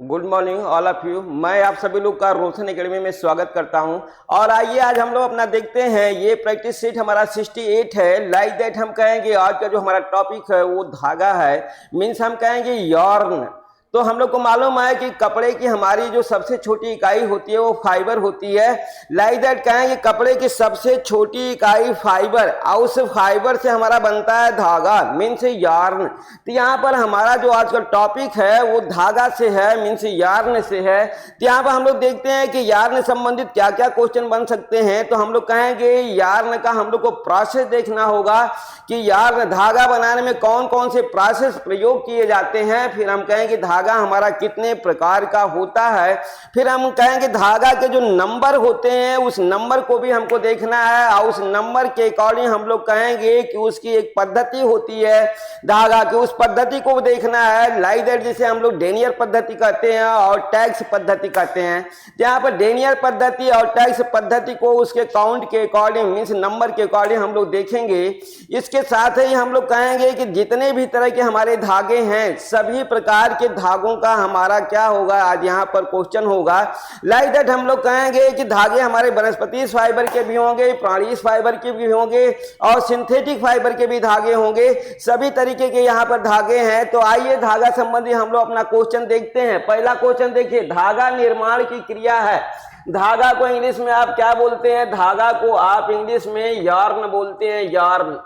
Good morning all of you. मैं आप सभी लोग का रोशन एकेडमी में स्वागत करता हूं। और आइए आज हम लोग अपना देखते हैं। ये प्रैक्टिस सीट हमारा 68 है। लाइक दैट हम कहेंगे आज का जो हमारा टॉपिक है वो धागा है, मीन्स हम कहेंगे यॉर्न। तो हम लोग को मालूम है कि कपड़े की हमारी जो सबसे छोटी इकाई होती है वो फाइबर होती है। लाइक दैट कहेंगे कपड़े की सबसे छोटी इकाई फाइबर, और उस फाइबर से हमारा बनता है धागा, मीन्स यार्न। तो यहाँ पर हमारा जो आज का टॉपिक है वो धागा से है, मीन्स यार्न से है। तो यहाँ पर हम लोग देखते हैं कि यार्न संबंधित क्या क्या क्वेश्चन बन सकते हैं। तो हम लोग कहेंगे यार्न का हम लोग को प्रोसेस देखना होगा कि यार्न धागा बनाने में कौन कौन से प्रोसेस प्रयोग किए जाते हैं। फिर हम कहेंगे धागा हमारा कितने प्रकार का होता है। फिर हम कहेंगे धागा के जो नंबर होते हैं उस नंबर को भी हमको देखना है, और उस नंबर के अकॉर्डिंग हम लोग कहेंगे कि उसकी एक पद्धति होती है धागा की, उस पद्धति को देखना है। लाइक दैट जिसे हम लोग डेनियर पद्धति कहते हैं और टैक्स पद्धति कहते हैं। यहाँ पर डेनियर पद्धति और टैक्स पद्धति को उसके काउंट के अकॉर्डिंग, मीन्स नंबर के अकॉर्डिंग हम लोग देखेंगे। इसके साथ ही हम लोग कहेंगे कि जितने भी तरह के हमारे धागे हैं सभी प्रकार के धागों का हमारा क्या होगा आज यहाँ पर क्वेश्चन होगा। लाइक दैट हम लोग कहेंगे कि धागे हमारे वनस्पति फाइबर के भी होंगे, प्राणी फाइबर के भी होंगे और सिंथेटिक फाइबर के भी धागे होंगे। सभी तरीके के यहाँ पर धागे हैं। तो आइए धागा संबंधी हम लोग अपना क्वेश्चन देखते हैं। पहला क्वेश्चन देखिए, धागा निर्माण की क्रिया है। धागा को इंग्लिश में आप क्या बोलते हैं? धागा को आप इंग्लिश में यार्न बोलते हैं। यार्न,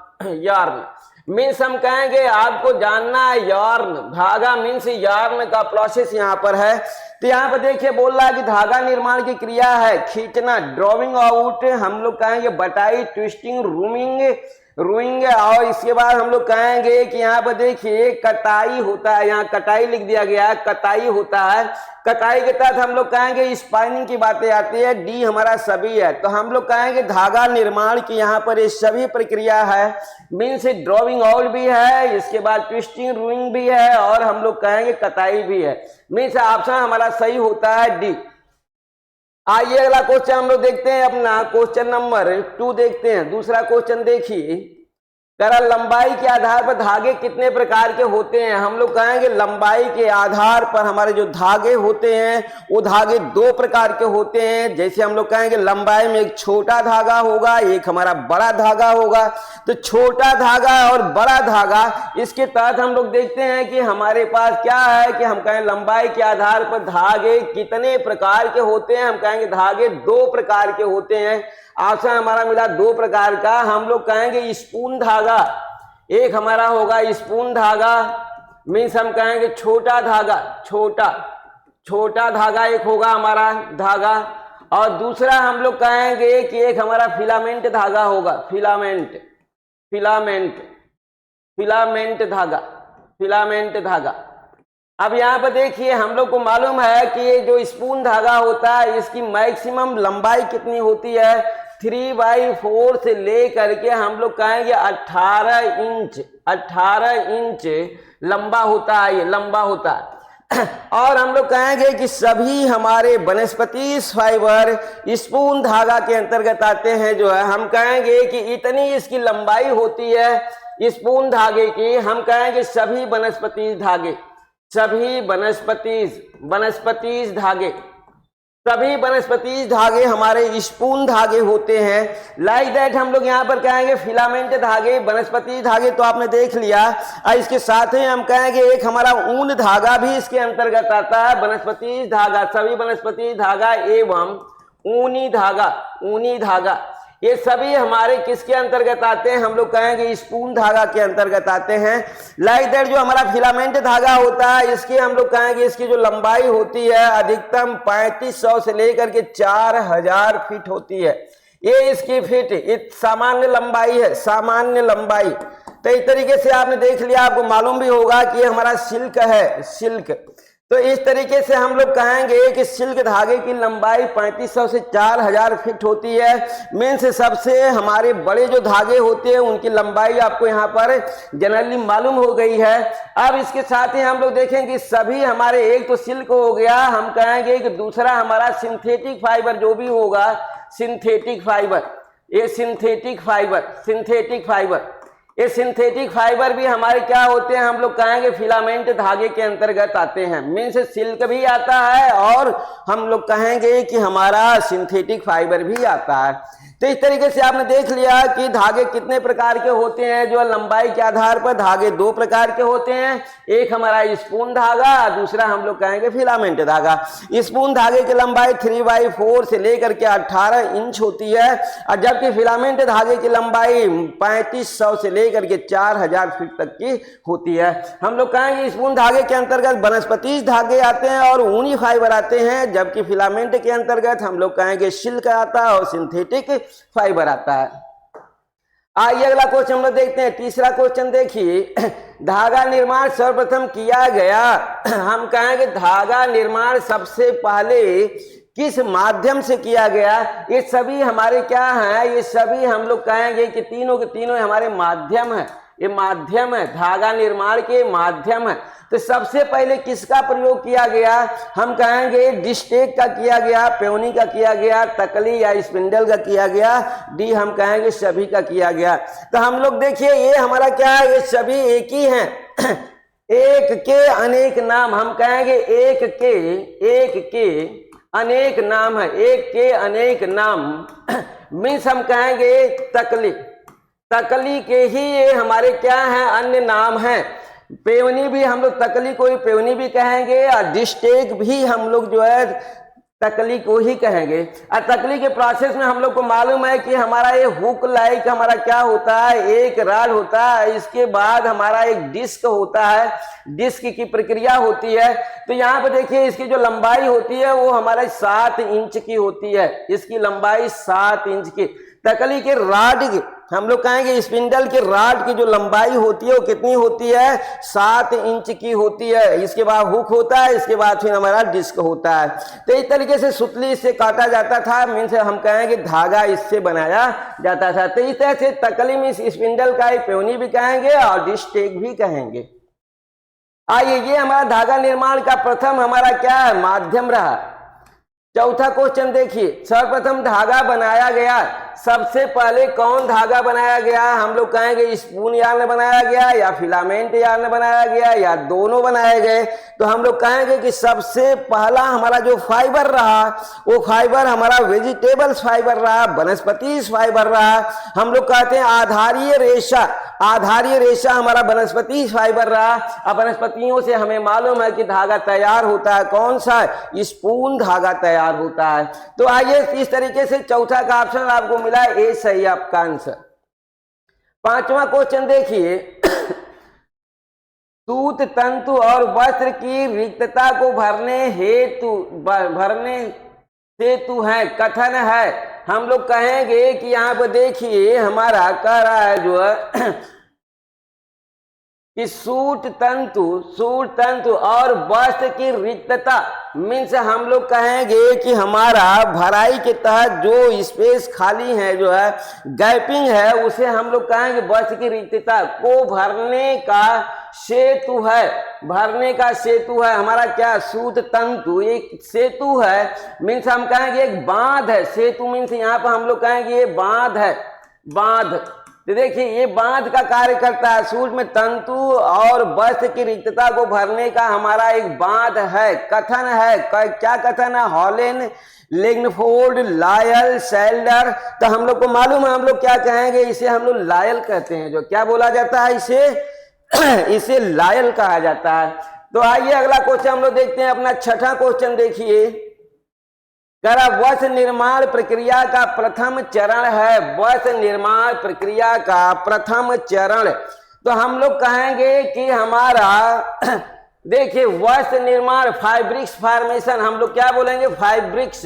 यार्न मीन्स हम कहेंगे आपको जानना है यार्न, धागा मीन्स यार्न का प्रोसेस यहाँ पर है। तो यहाँ पर देखिए बोल रहा है कि धागा निर्माण की क्रिया है खींचना, ड्रॉविंग आउट, हम लोग कहेंगे बटाई, ट्विस्टिंग, रूइंग, और इसके बाद हम लोग कहेंगे कि यहाँ पर देखिए कटाई होता है। यहाँ कटाई लिख दिया गया है, कटाई होता है। कटाई के तहत हम लोग कहेंगे स्पाइनिंग की बातें आती है। डी हमारा सभी है। तो हम लोग कहेंगे धागा निर्माण की यहाँ पर ये सभी प्रक्रिया है, मीन्स ड्रॉविंग आउट भी है, इसके बाद ट्विस्टिंग, रूइंग भी है, और हम लोग कहेंगे कटाई भी है। मीन्स ऑप्शन हमारा सही होता है डी। आइए अगला क्वेश्चन हम लोग देखते हैं, अपना क्वेश्चन नंबर 2 देखते हैं। दूसरा क्वेश्चन देखिए, करा लंबाई के आधार पर धागे कितने प्रकार के होते हैं। हम लोग कहेंगे लंबाई के आधार पर हमारे जो धागे होते हैं वो धागे 2 प्रकार के होते हैं। जैसे हम लोग कहेंगे लंबाई में एक छोटा धागा होगा, एक हमारा बड़ा धागा होगा। तो छोटा धागा और बड़ा धागा, इसके तहत हम लोग देखते हैं कि हमारे पास क्या है कि हम कहें लंबाई के आधार पर धागे कितने प्रकार के होते हैं। हम कहेंगे धागे 2 प्रकार के होते हैं। ऑप्शन हमारा मिला 2 प्रकार का। हम लोग कहेंगे स्पून धागा, एक हमारा होगा स्पून धागा, मीन्स हम कहेंगे छोटा धागा, छोटा धागा एक होगा हमारा धागा। और दूसरा हम लोग कहेंगे कि एक हमारा फिलामेंट धागा होगा, फिलामेंट धागा। अब यहाँ पर देखिए हम लोग को मालूम है कि ये जो स्पून धागा होता है इसकी मैक्सिमम लंबाई कितनी होती है, 3/4 से ले करके हम लोग कहेंगे 18 इंच लंबा होता है, ये लंबा होता है। और हम लोग कहेंगे कि सभी हमारे वनस्पति फाइबर स्पून धागा के अंतर्गत आते हैं। जो है हम कहेंगे कि इतनी इसकी लंबाई होती है स्पून धागे की। हम कहेंगे सभी वनस्पति धागे हमारे स्पून धागे होते हैं। लाइक दैट हम लोग यहाँ पर कहेंगे फिलामेंट धागे, वनस्पति धागे तो आपने देख लिया। और इसके साथ ही हम कहेंगे एक हमारा ऊन धागा भी इसके अंतर्गत आता है। वनस्पति धागा, सभी वनस्पति धागा एवं ऊनी धागा ये सभी हमारे किसके अंतर्गत आते हैं? हम लोग कहेंगे स्पून धागा के अंतर्गत आते हैं। लाइक दैट जो हमारा फिलामेंट धागा होता है इसकी हम लोग कहेंगे इसकी जो लंबाई होती है अधिकतम 3500 से लेकर के 4000 फीट होती है। ये इसकी फीट सामान्य लंबाई है, सामान्य लंबाई। तो इस तरीके से आपने देख लिया, आपको मालूम भी होगा कि ये हमारा सिल्क है, सिल्क। तो इस तरीके से हम लोग कहेंगे कि सिल्क धागे की लंबाई 3500 से 4000 फीट होती है। मीन्स सबसे हमारे बड़े जो धागे होते हैं उनकी लंबाई आपको यहाँ पर जनरली मालूम हो गई है। अब इसके साथ ही हम लोग देखेंगे सभी हमारे, एक तो सिल्क हो गया, हम कहेंगे कि दूसरा हमारा सिंथेटिक फाइबर जो भी होगा, सिंथेटिक फाइबर, ये सिंथेटिक फाइबर ये सिंथेटिक फाइबर भी हमारे क्या होते हैं, हम लोग कहेंगे फिलामेंट धागे के अंतर्गत आते हैं। मीन्स सिल्क भी आता है और हम लोग कहेंगे कि हमारा सिंथेटिक फाइबर भी आता है। तो इस तरीके से आपने देख लिया कि धागे कितने प्रकार के होते हैं। जो लंबाई के आधार पर धागे दो प्रकार के होते हैं, एक हमारा स्पून धागा, दूसरा हम लोग कहेंगे फिलामेंट धागा। स्पून धागे की लंबाई 3/4 से लेकर के 18 इंच होती है, और जबकि फिलामेंट धागे की लंबाई 3500 से लेकर के 4000 फीट तक की होती है। हम लोग कहेंगे स्पून धागे के अंतर्गत वनस्पति धागे आते हैं और ऊनी फाइबर आते हैं, जबकि फिलामेंट के अंतर्गत हम लोग कहेंगे सिल्क आता है और सिंथेटिक फाइबर आता है। आइए अगला क्वेश्चन हम लोग देखते हैं। तीसरा क्वेश्चन देखिए, धागा निर्माण सर्वप्रथम किया गया, हम कहेंगे धागा निर्माण सबसे पहले किस माध्यम से किया गया। ये सभी हमारे क्या हैं, ये सभी हम लोग कहेंगे कि तीनों के तीनों हमारे माध्यम है। ये माध्यम है, धागा निर्माण के माध्यम है। तो सबसे पहले किसका प्रयोग किया गया, हम कहेंगे डिस्टेक का किया गया, पेवनी का किया गया, तकली या स्पिंडल का किया गया, डी हम कहेंगे सभी का किया गया। तो हम लोग देखिए ये हमारा क्या है, ये सभी एक ही हैं। एक के अनेक नाम, हम कहेंगे एक के अनेक नाम है। एक के अनेक नाम मीन्स हम कहेंगे तकली के ही ये हमारे क्या हैं, अन्य नाम हैं। पेवनी भी हम लोग तकली को ही पेवनी भी कहेंगे, और डिस्टेक भी हम लोग जो है तकली को ही कहेंगे। और तकली के प्रोसेस में हम लोग को मालूम है कि हमारा ये हुक लाइक हमारा क्या होता है, एक राड होता है, इसके बाद हमारा एक डिस्क होता है, डिस्क की प्रक्रिया होती है। तो यहाँ पर देखिए इसकी जो लंबाई होती है वो हमारा 7 इंच की होती है, इसकी लंबाई 7 इंच की। तकली के राड की हम लोग कहेंगे स्पिंडल के राड की जो लंबाई होती है वो कितनी होती है, 7 इंच की होती है। इसके बाद हुक होता है, इसके बाद फिर हमारा डिस्क होता है। तो इस तरीके से सुतली इससे काटा जाता था, मीन्स हम कहेंगे धागा इससे बनाया जाता था। तो इस तरह से तकली में स्पिंडल का पेवनी भी कहेंगे और डिस्टेक भी कहेंगे। आइए ये हमारा धागा निर्माण का प्रथम हमारा क्या है, माध्यम रहा। चौथा क्वेश्चन देखिए, सर्वप्रथम धागा बनाया गया, सबसे पहले कौन धागा बनाया गया, हम लोग कहेंगे स्पून यार्न बनाया गया या फिलामेंट यार्न बनाया गया या दोनों बनाए गए। तो हम लोग कहेंगे कि सबसे पहला हमारा जो फाइबर रहा वो फाइबर हमारा वेजिटेबल्स फाइबर रहा, वनस्पति फाइबर रहा। हम लोग कहते हैं आधारीय रेशा हमारा वनस्पति फाइबर रहा। अब वनस्पतियों से हमें मालूम है कि धागा तैयार होता है, कौन सा, स्पून धागा तैयार होता है। तो आइए इस तरीके से चौथा का ऑप्शन आपको मिला, ए सही आपका आंसर। पांचवा क्वेश्चन देखिए, सूत तंतु और वस्त्र की रिक्तता को भरने हेतु है, कथन है। हम लोग कहेंगे कि यहाँ पर देखिए हमारा कह रहा है जो है कि सूट तंतु और वस्त्र की रिक्तता मीन्स हम लोग कहेंगे कि हमारा भराई के तहत जो स्पेस खाली है, जो है गैपिंग है, उसे हम लोग कहेंगे वस्त्र की रिक्तता को भरने का सेतु है। भरने का सेतु है हमारा क्या, सूत तंतु एक सेतु है, मीन्स हम कहेंगे एक बांध है। सेतु मीन्स यहाँ पर हम लोग कहेंगे ये बांध है, बांध। तो देखिए ये बांध का कार्य करता है, सूत में तंतु और वस्त्र की रिक्तता को भरने का हमारा एक बांध है, कथन है। क्या कथन है, हॉलेन, लिग्नफोर्ड, लायल, सेल्डर। तो हम लोग को मालूम है, हम लोग क्या कहेंगे, इसे हम लोग लायल कहते हैं। जो क्या बोला जाता है, इसे लायल कहा जाता है। तो आइए अगला क्वेश्चन हम लोग देखते हैं। अपना छठा क्वेश्चन देखिए, वस्त्र निर्माण प्रक्रिया का प्रथम चरण है, वस्त्र निर्माण प्रक्रिया का प्रथम चरण। तो हम लोग कहेंगे कि हमारा देखिए वस्त्र निर्माण फाइब्रिक्स फॉर्मेशन, हम लोग क्या बोलेंगे, फाइब्रिक्स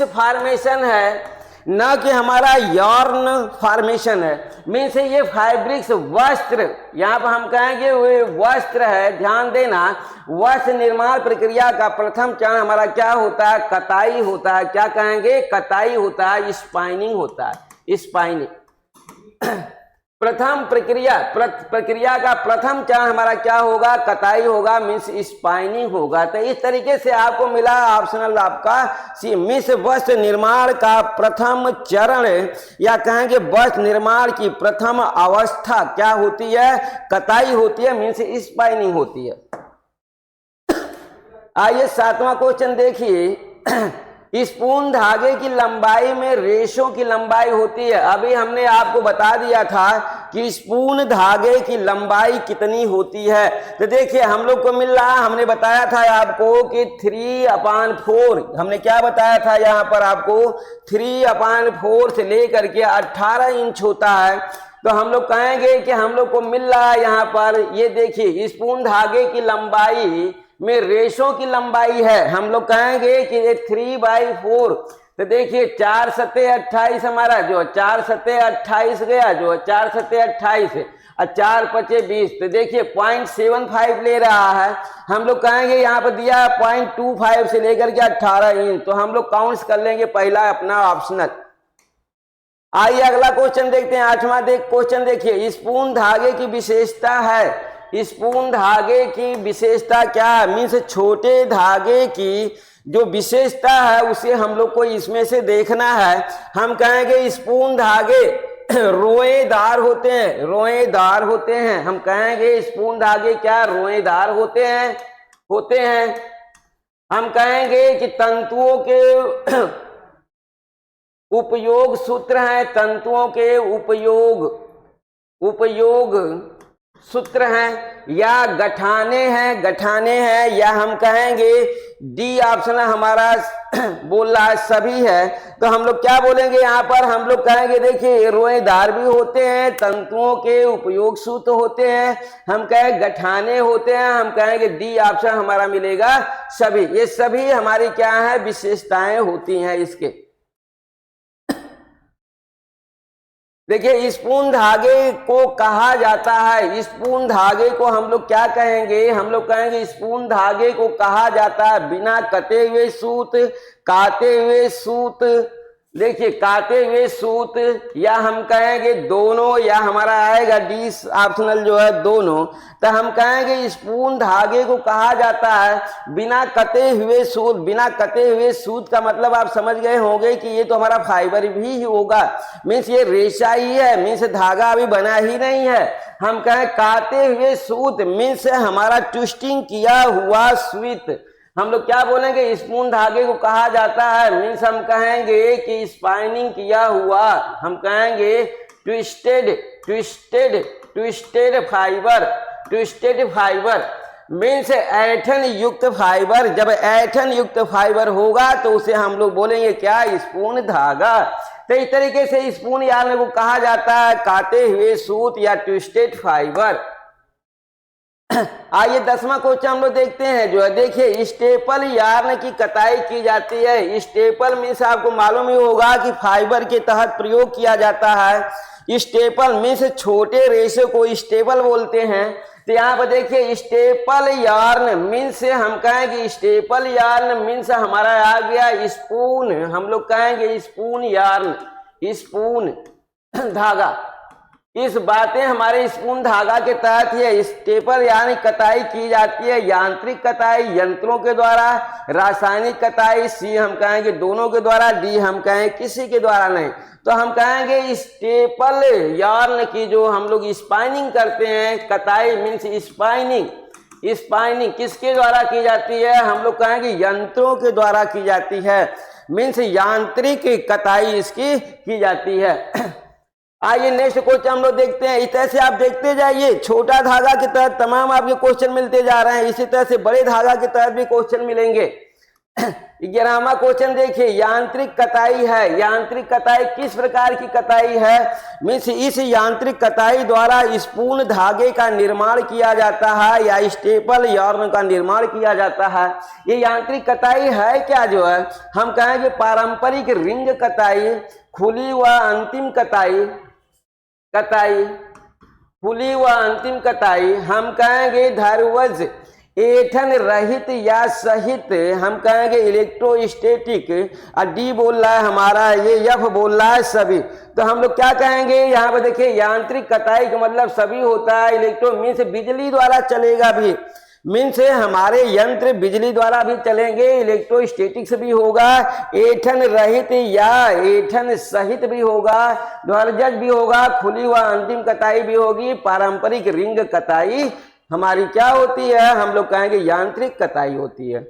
फॉर्मेशन है, न कि हमारा यॉर्न फॉर्मेशन है। मीन्स ये फाइब्रिक्स वस्त्र, यहाँ पर हम कहेंगे वो वस्त्र है। ध्यान देना, वस्त्र निर्माण प्रक्रिया का प्रथम चरण हमारा क्या होता है, कताई होता है। क्या कहेंगे, कताई होता है, स्पाइनिंग होता है, स्पाइनिंग। प्रथम प्रक्रिया का प्रथम चरण हमारा क्या होगा, कताई होगा, मीन्स स्पाइनिंग होगा। तो इस तरीके से आपको मिला ऑप्शनल आपका सी, मीन्स वस्त्र निर्माण का प्रथम चरण या कहेंगे वस्त्र निर्माण की प्रथम अवस्था क्या होती है, कताई होती है, मीन्स स्पाइनिंग होती है। आइए 7वां क्वेश्चन देखिए। स्पून धागे की लंबाई में रेशों की लंबाई होती है। अभी हमने आपको बता दिया था कि स्पून धागे की लंबाई कितनी होती है। तो देखिए हम लोग को मिल रहा, हमने बताया था आपको कि 3/4, हमने क्या बताया था यहाँ पर आपको 3/4 से लेकर के 18 इंच होता है। तो हम लोग कहेंगे कि हम लोग को मिल रहा है यहाँ पर, ये देखिए स्पून धागे की लंबाई में रेशों की लंबाई है, हम लोग कहेंगे कि ये 3/4। तो देखिए 4 सत्ते 28 हमारा जो 4 सत्ते 28 गया, जो 4 सत्ते 28 और 4 पचे 20। तो देखिए 0.75 ले रहा है। हम लोग कहेंगे यहाँ पर दिया 0.25 से लेकर के 18 इंच। तो हम लोग काउंट्स कर लेंगे पहला अपना ऑप्शनल। आइए अगला क्वेश्चन देखते हैं। 8वां क्वेश्चन देखिए, स्पून धागे की विशेषता है। स्पून धागे की विशेषता क्या है, मीन्स छोटे धागे की जो विशेषता है उसे हम लोग को इसमें से देखना है। हम कहेंगे स्पून धागे रोएदार होते हैं, रोएदार होते हैं। हम कहेंगे स्पून धागे क्या रोएदार होते हैं। हम कहेंगे कि तंतुओं के उपयोग सूत्र हैं, तंतुओं के उपयोग सूत्र हैं, या गठाने हैं, या हम कहेंगे डी ऑप्शन हमारा बोल रहा है सभी है। तो हम लोग क्या बोलेंगे यहाँ पर, हम लोग कहेंगे देखिए रोएदार भी होते हैं, तंतुओं के उपयोग सूत्र होते हैं, हम कहेंगे गठाने होते हैं, हम कहेंगे डी ऑप्शन हमारा मिलेगा सभी। ये सभी हमारी क्या है विशेषताएं होती हैं इसके। देखिए स्पून धागे को कहा जाता है, स्पून धागे को हम लोग क्या कहेंगे, हम लोग कहेंगे स्पून धागे को कहा जाता है बिना कटे हुए सूत, काटे हुए सूत। देखिए काटे हुए सूत, या हम कहेंगे दोनों, या हमारा आएगा डी ऑप्शनल जो है दोनों। तो हम कहेंगे स्पून धागे को कहा जाता है बिना कटे हुए सूत। बिना कटे हुए सूत का मतलब आप समझ गए होंगे कि ये तो हमारा फाइबर भी होगा, मीन्स ये रेशा ही है, मीन्स धागा अभी बना ही नहीं है। हम कहें काटे हुए सूत मीन्स हमारा ट्विस्टिंग किया हुआ सूत। हम लोग क्या बोलेंगे, स्पून धागे को कहा जाता है मीन्स हम कहेंगे कि स्पाइनिंग किया हुआ, हम कहेंगे ट्विस्टेड फाइबर मीन्स ऐठन युक्त फाइबर। जब ऐठन युक्त फाइबर होगा तो उसे हम लोग बोलेंगे क्या, स्पून धागा। तो इस तरीके से स्पून यार्न को कहा जाता है काटे हुए सूत या ट्विस्टेड फाइबर। आइए 10वां क्वेश्चन हम लोग देखते हैं जो है, देखिए स्टेपल यार्न की कताई की जाती है। स्टेपल मीन्स आपको मालूम ही होगा कि फाइबर के तहत प्रयोग किया जाता है। स्टेपल मीन्स छोटे रेशे को स्टेपल बोलते हैं। तो यहाँ पर देखिए स्टेपल यार्न मीन्स हम कहेंगे, स्टेपल यार्न मीन्स हमारा आ गया स्पून, हम लोग कहेंगे स्पून यार्न, स्पून धागा। इस बातें हमारे स्पून धागा के तहत ही स्टेपल यानी कताई की जाती है। यांत्रिक कताई यंत्रों के द्वारा, रासायनिक कताई सी हम कहेंगे दोनों के द्वारा, डी हम कहेंगे किसी के द्वारा नहीं। तो हम कहेंगे स्टेपल यार्न की जो हम लोग स्पाइनिंग करते हैं, कताई मीन्स स्पाइनिंग किसके द्वारा की जाती है, हम लोग कहेंगे यंत्रों के द्वारा की जाती है, मीन्स यांत्रिक कताई इसकी की जाती है। आइए नेक्स्ट क्वेश्चन हम लोग देखते हैं। इस तरह से आप देखते जाइए, छोटा धागा के तहत तमाम आपके क्वेश्चन मिलते जा रहे हैं, इसी तरह से बड़े धागा के तहत भी क्वेश्चन मिलेंगे। 11वां क्वेश्चन देखिए, यांत्रिक कताई है। यांत्रिक कताई किस प्रकार की कताई है, मीन्स इस यांत्रिक कताई द्वारा स्पून धागे का निर्माण किया जाता है या स्टेपल यार्न का निर्माण किया जाता है। ये यांत्रिक कताई है क्या, जो है हम कहेंगे पारंपरिक रिंग कताई, खुली व अंतिम कताई, खुली व अंतिम कताई, हम कहेंगे धैर्वज ऐंठन रहित या सहित हम कहेंगे इलेक्ट्रोस्टैटिक, और डी बोल रहा है हमारा, ये एफ बोल रहा है सभी। तो हम लोग क्या कहेंगे यहाँ पे देखिए, यांत्रिक कताई का मतलब सभी होता है, इलेक्ट्रो मीन्स बिजली द्वारा चलेगा भी, मीन्स हमारे यंत्र बिजली द्वारा भी चलेंगे, इलेक्ट्रोस्टैटिक्स भी होगा, ऐंठन रहित या ऐंठन सहित भी होगा, ध्वरजज भी होगा, खुली व अंतिम कताई भी होगी, पारंपरिक रिंग कताई हमारी क्या होती है, हम लोग कहेंगे यांत्रिक कताई होती है।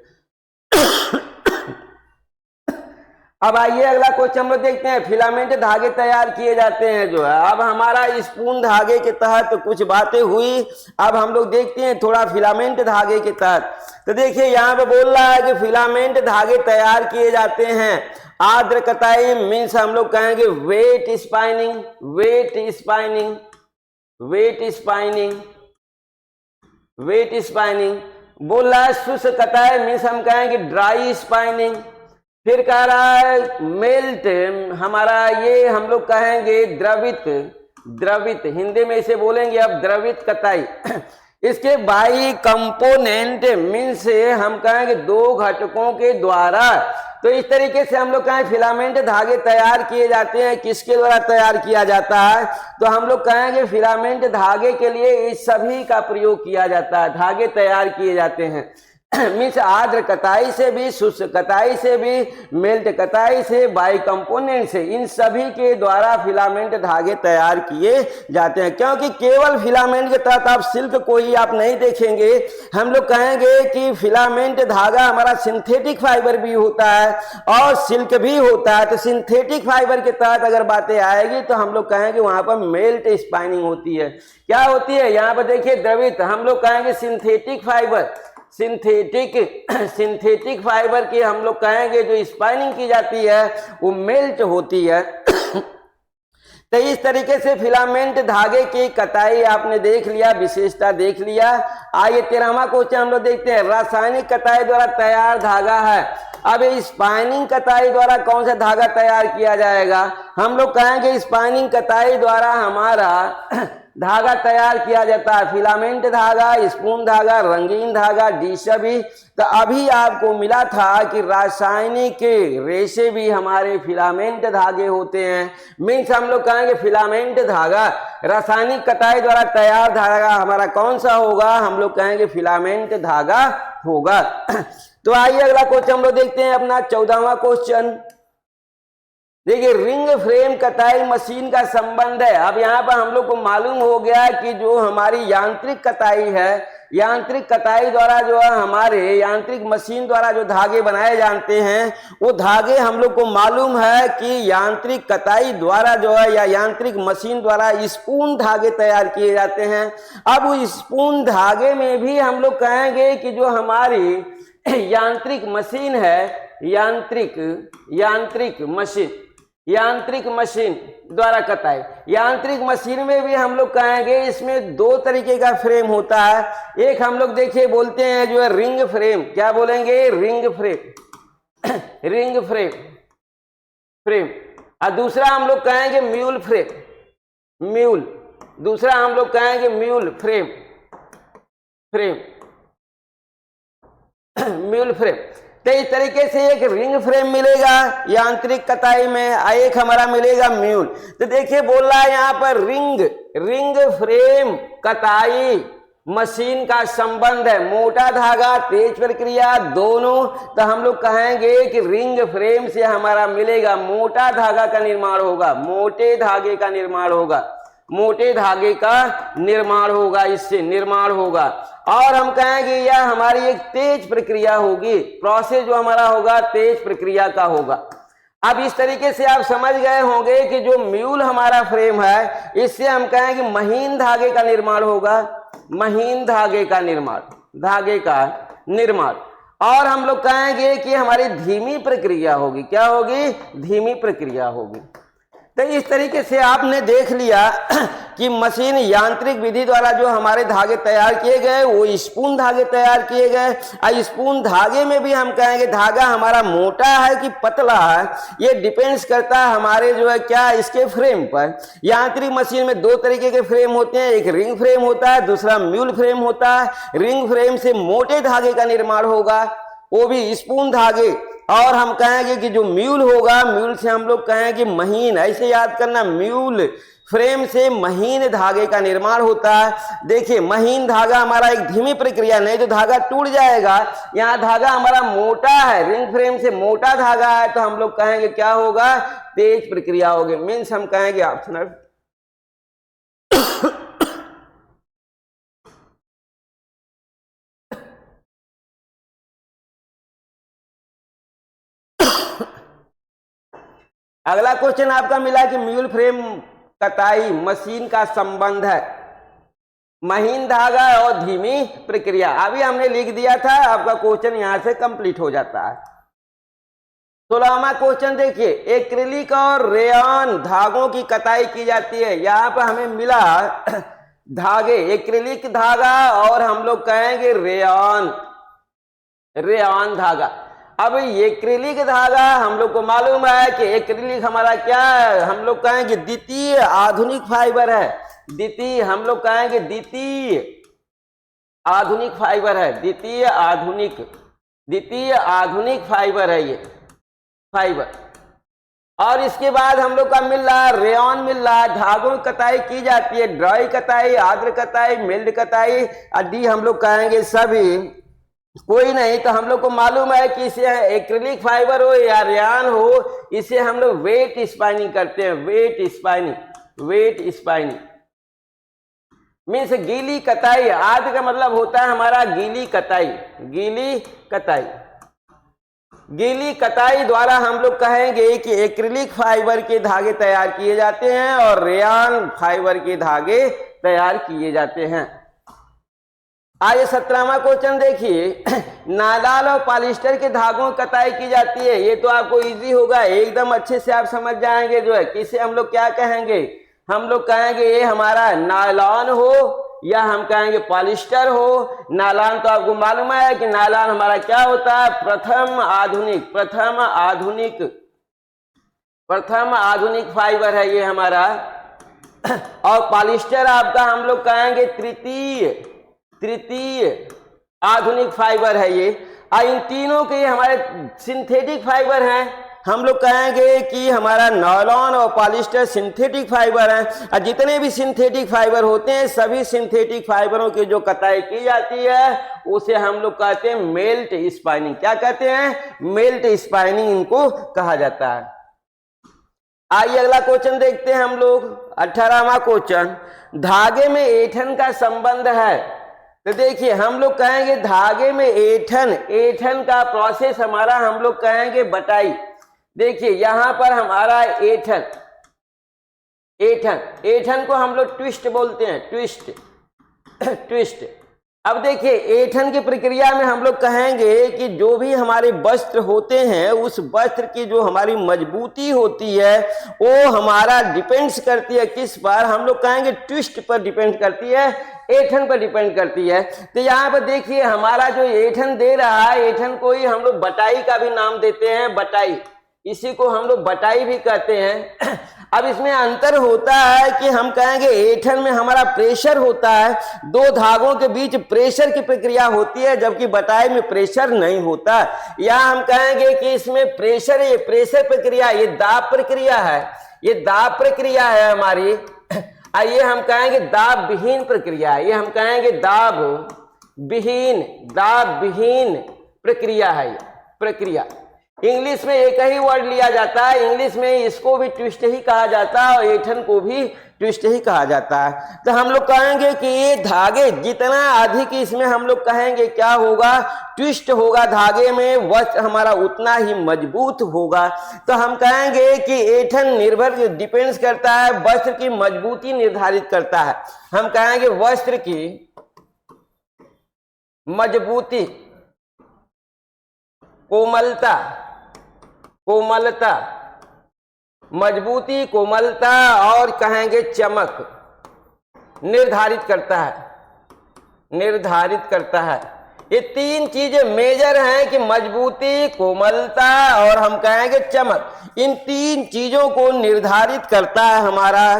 अब आइए अगला क्वेश्चन हम लोग देखते हैं, फिलामेंट धागे तैयार किए जाते हैं जो है। अब हमारा स्पून धागे के तहत कुछ बातें हुई, अब हम लोग देखते हैं थोड़ा फिलामेंट धागे के तहत। तो देखिए यहाँ पे बोल रहा है कि फिलामेंट धागे तैयार किए जाते हैं, आर्द्र कताई मीन्स हम लोग कहेंगे wet spinning, wet spinning, wet spinning, wet spinning. बोल रहा है शुष्क कताई मीन्स हम कहेंगे ड्राई स्पाइनिंग। फिर कह रहा है मेल्ट, हमारा ये हम लोग कहेंगे द्रवित, द्रवित हिंदी में इसे बोलेंगे अब द्रवित कताई। इसके बाई कंपोनेंट मीन्स हम कहेंगे दो घटकों के द्वारा। तो इस तरीके से हम लोग कहें फिलामेंट धागे तैयार किए जाते हैं, किसके द्वारा तैयार किया जाता है, तो हम लोग कहेंगे फिलामेंट धागे के लिए इस सभी का प्रयोग किया जाता है, धागे तैयार किए जाते हैं। मीन्स आर्द्र कताई से भी, शुष्क कताई से भी, मेल्ट कताई से, बाई कंपोनेंट से, इन सभी के द्वारा फिलामेंट धागे तैयार किए जाते हैं। क्योंकि केवल फिलामेंट के तहत आप सिल्क को ही आप नहीं देखेंगे, हम लोग कहेंगे कि फिलामेंट धागा हमारा सिंथेटिक फाइबर भी होता है और सिल्क भी होता है। तो सिंथेटिक फाइबर के तहत अगर बातें आएगी तो हम लोग कहेंगे वहां पर मेल्ट स्पाइनिंग होती है। क्या होती है यहाँ पर देखिए द्रवित, हम लोग कहेंगे सिंथेटिक फाइबर, सिंथेटिक फाइबर की हम लोग कहेंगे जो स्पाइनिंग की जाती है वो मेल्ट होती है। तो इस तरीके से फिलामेंट धागे की कताई आपने देख लिया, विशेषता देख लिया। आइए 13वां क्वेश्चन हम लोग देखते हैं, रासायनिक कताई द्वारा तैयार धागा है। अब स्पाइनिंग कताई द्वारा कौन सा धागा तैयार किया जाएगा, हम लोग कहेंगे स्पाइनिंग कताई द्वारा हमारा धागा तैयार किया जाता है, फिलामेंट धागा, स्पून धागा, रंगीन धागा, डी सभी। तो अभी आपको मिला था कि रासायनिक रेशे भी हमारे फिलामेंट धागे होते हैं। मीन्स हम लोग कहेंगे फिलामेंट धागा, रासायनिक कताई द्वारा तैयार धागा हमारा कौन सा होगा, हम लोग कहेंगे फिलामेंट धागा होगा। तो आइए अगला क्वेश्चन हम लोग देखते हैं अपना 14वां क्वेश्चन। देखिए रिंग फ्रेम कताई मशीन का संबंध है। अब यहाँ पर हम लोग को मालूम हो गया कि जो हमारी यांत्रिक कताई है, यांत्रिक कताई द्वारा जो है हमारे यांत्रिक मशीन द्वारा जो धागे बनाए जाते हैं वो धागे हम लोग को मालूम है कि यांत्रिक कताई द्वारा जो है या यांत्रिक मशीन द्वारा स्पून धागे तैयार किए जाते हैं। अब उस स्पून धागे में भी हम लोग कहेंगे कि जो हमारी यांत्रिक मशीन है, यांत्रिक मशीन द्वारा कताई, यांत्रिक मशीन में भी हम लोग कहेंगे इसमें दो तरीके का फ्रेम होता है। एक हम लोग देखिए बोलते हैं जो है रिंग फ्रेम, क्या बोलेंगे, ring frame, ring frame, frame. और दूसरा हम लोग कहेंगे म्यूल फ्रेम, म्यूल, दूसरा हम लोग कहेंगे mule frame, frame, mule frame. तो इस तरीके से एक रिंग फ्रेम मिलेगा यांत्रिक कताई में, एक हमारा मिलेगा म्यूल। तो देखिए बोल रहा है यहाँ पर रिंग फ्रेम कताई मशीन का संबंध है, मोटा धागा तेज प्रक्रिया दोनों। तो हम लोग कहेंगे कि रिंग फ्रेम से हमारा मिलेगा मोटा धागा का निर्माण होगा, मोटे धागे का निर्माण होगा, मोटे धागे का निर्माण होगा, इससे निर्माण होगा। और हम कहेंगे यह हमारी एक तेज प्रक्रिया होगी, प्रोसेस जो हमारा होगा तेज प्रक्रिया का होगा। अब इस तरीके से आप समझ गए होंगे कि जो म्यूल हमारा फ्रेम है इससे हम कहेंगे महीन धागे का निर्माण होगा, महीन धागे का निर्माण, धागे का निर्माण। और हम लोग कहेंगे कि हमारी धीमी प्रक्रिया होगी, क्या होगी, धीमी प्रक्रिया होगी। तो इस तरीके से आपने देख लिया कि मशीन यांत्रिक विधि द्वारा जो हमारे धागे तैयार किए गए वो स्पून धागे तैयार किए गए। और स्पून धागे में भी हम कहेंगे धागा हमारा मोटा है कि पतला है, ये डिपेंड्स करता है हमारे जो है क्या इसके फ्रेम पर। यांत्रिक मशीन में दो तरीके के फ्रेम होते हैं, एक रिंग फ्रेम होता है, दूसरा म्यूल फ्रेम होता है। रिंग फ्रेम से मोटे धागे का निर्माण होगा, वो भी स्पून धागे। और हम कहेंगे कि जो म्यूल होगा, म्यूल से हम लोग कहेंगे महीन, ऐसे याद करना, म्यूल फ्रेम से महीन धागे का निर्माण होता है। देखिए महीन धागा हमारा एक धीमी प्रक्रिया, नहीं तो धागा टूट जाएगा। यहाँ धागा हमारा मोटा है, रिंग फ्रेम से मोटा धागा है, तो हम लोग कहेंगे क्या होगा, तेज प्रक्रिया होगी। मीन्स हम कहेंगे ऑप्शनल। अगला क्वेश्चन आपका मिला कि म्यूल फ्रेम कताई मशीन का संबंध है, महीन धागा और धीमी प्रक्रिया। अभी हमने लिख दिया था, आपका क्वेश्चन यहां से कंप्लीट हो जाता है। 16वां क्वेश्चन देखिए, एक्रिलिक और रेयन धागों की कताई की जाती है। यहाँ पर हमें मिला धागे, एक्रिलिक धागा और हम लोग कहेंगे रेयन धागा। अब एक्रिलिक धागा हम लोग को मालूम है कि एक्रिलिक हमारा क्या है, हम लोग कहेंगे द्वितीय आधुनिक फाइबर है। द्वितीय हम लोग कहेंगे द्वितीय आधुनिक फाइबर है, द्वितीय आधुनिक फाइबर है ये फाइबर। और इसके बाद हम लोग का मिल रहा है रेयन मिल रहा है, धागों की कताई की जाती है, ड्राई कताई, आर्द्र कताई, मिल्ड कताई आदि हम लोग कहेंगे सभी। कोई नहीं तो हम लोग को मालूम है कि इसे एक्रिलिक फाइबर हो या रेयन हो, इसे हम लोग वेट स्पाइनिंग करते हैं। वेट स्पाइनिंग मीन्स गीली कताई। आदि का मतलब होता है हमारा गीली कताई द्वारा हम लोग कहेंगे कि एक्रिलिक फाइबर के धागे तैयार किए जाते हैं और रेयन फाइबर के धागे तैयार किए जाते हैं। आइए 17वां क्वेश्चन देखिए, नायलॉन और पॉलिस्टर के धागों की कताई की जाती है। ये तो आपको इजी होगा, एकदम अच्छे से आप समझ जाएंगे जो है किसे हम लोग क्या कहेंगे। हम लोग कहेंगे ये हमारा नायलॉन हो या हम कहेंगे पॉलिस्टर हो। नायलॉन तो आपको मालूम है कि नायलॉन हमारा क्या होता है, प्रथम आधुनिक फाइबर है ये हमारा। और पॉलिस्टर आपका हम लोग कहेंगे तृतीय आधुनिक फाइबर है ये। इन तीनों के हमारे सिंथेटिक फाइबर हैं। हम लोग कहेंगे कि हमारा नायलॉन और पॉलिस्टर सिंथेटिक फाइबर हैं। और जितने भी सिंथेटिक फाइबर होते हैं, सभी सिंथेटिक फाइबरों की जो कताई की जाती है उसे हम लोग कहते हैं मेल्ट स्पाइनिंग। क्या कहते हैं, मेल्ट स्पाइनिंग इनको कहा जाता है। आइए अगला क्वेश्चन देखते हैं हम लोग, 18वां क्वेश्चन, धागे में ऐंठन का संबंध है। तो देखिए हम लोग कहेंगे धागे में ऐंठन का प्रोसेस हमारा हम लोग कहेंगे बटाई। देखिए यहां पर हमारा ऐंठन को हम लोग ट्विस्ट बोलते हैं, ट्विस्ट। अब देखिए ऐंठन की प्रक्रिया में हम लोग कहेंगे कि जो भी हमारे वस्त्र होते हैं उस वस्त्र की जो हमारी मजबूती होती है वो हमारा डिपेंड्स करती है किस पर, हम लोग कहेंगे ट्विस्ट पर डिपेंड करती है, ऐंठन पर डिपेंड करती है। तो यहाँ पर देखिए हमारा जो ऐंठन दे रहा है, ऐंठन को ही हम लोग बटाई का भी नाम देते हैं, बटाई, इसी को हम लोग बटाई भी कहते हैं। अब इसमें अंतर होता है कि हम कहेंगे ऐंठन में हमारा प्रेशर होता है, दो धागों के बीच प्रेशर की प्रक्रिया होती है, जबकि बटाई में प्रेशर नहीं होता। या हम कहेंगे कि इसमें प्रेशर, ये प्रेशर प्रक्रिया, ये दाब प्रक्रिया है, ये दाब प्रक्रिया है हमारी। ये हम कहेंगे दाब विहीन प्रक्रिया, ये हम कहेंगे दाब विहीन प्रक्रिया है, प्रक्रिया। इंग्लिश में एक ही वर्ड लिया जाता है, इंग्लिश में इसको भी ट्विस्ट ही कहा जाता है और ऐंठन को भी ट्विस्ट ही कहा जाता है। तो हम लोग कहेंगे कि ये धागे जितना अधिक इसमें हम लोग कहेंगे क्या होगा, ट्विस्ट होगा धागे में, वस्त्र हमारा उतना ही मजबूत होगा। तो हम कहेंगे कि ऐंठन डिपेंड्स करता है, वस्त्र की मजबूती निर्धारित करता है। हम कहेंगे वस्त्र की मजबूती, कोमलता मजबूती, कोमलता और कहेंगे चमक निर्धारित करता है, निर्धारित करता है। ये तीन चीजें मेजर हैं कि मजबूती, कोमलता और हम कहेंगे चमक, इन तीन चीजों को निर्धारित करता है हमारा,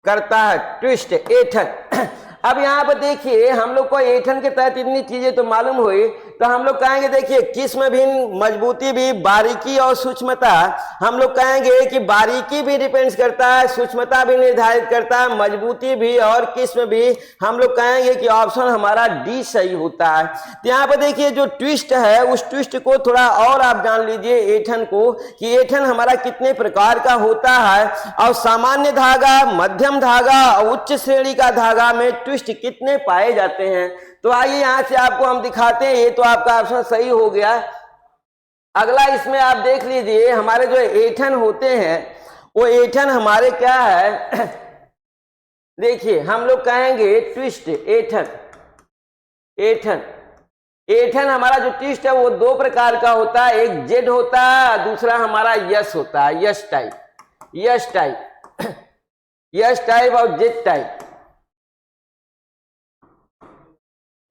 करता है ट्विस्ट, ऐंठन। अब यहाँ पर देखिए हम लोग को ऐंठन के तहत इतनी चीजें तो मालूम हुई, तो हम लोग कहेंगे देखिए किस्म भिन्न, मजबूती भी, बारीकी और सूक्ष्मता। हम लोग कहेंगे कि बारीकी भी डिपेंड्स करता है, सूक्ष्मता भी निर्धारित करता है, मजबूती भी और किस्म भी। हम लोग कहेंगे कि ऑप्शन हमारा डी सही होता है। तो यहाँ पर देखिए जो ट्विस्ट है उस ट्विस्ट को थोड़ा और आप जान लीजिए ऐंठन को, कि ऐंठन हमारा कितने प्रकार का होता है और सामान्य धागा, मध्यम धागा और उच्च श्रेणी का धागा में ट्विस्ट कितने पाए जाते हैं। तो आइए यहां से आपको हम दिखाते हैं। ये तो आपका ऑप्शन सही हो गया। अगला इसमें आप देख लीजिए हमारे जो ऐंठन होते हैं वो ऐंठन हमारे क्या है देखिए हम लोग कहेंगे ट्विस्ट, ऐंठन, ऐंठन, ऐंठन हमारा जो ट्विस्ट है वो दो प्रकार का होता है, एक जेड होता है, दूसरा हमारा यस होता है, yes type, yes type, yes type और जेड टाइप।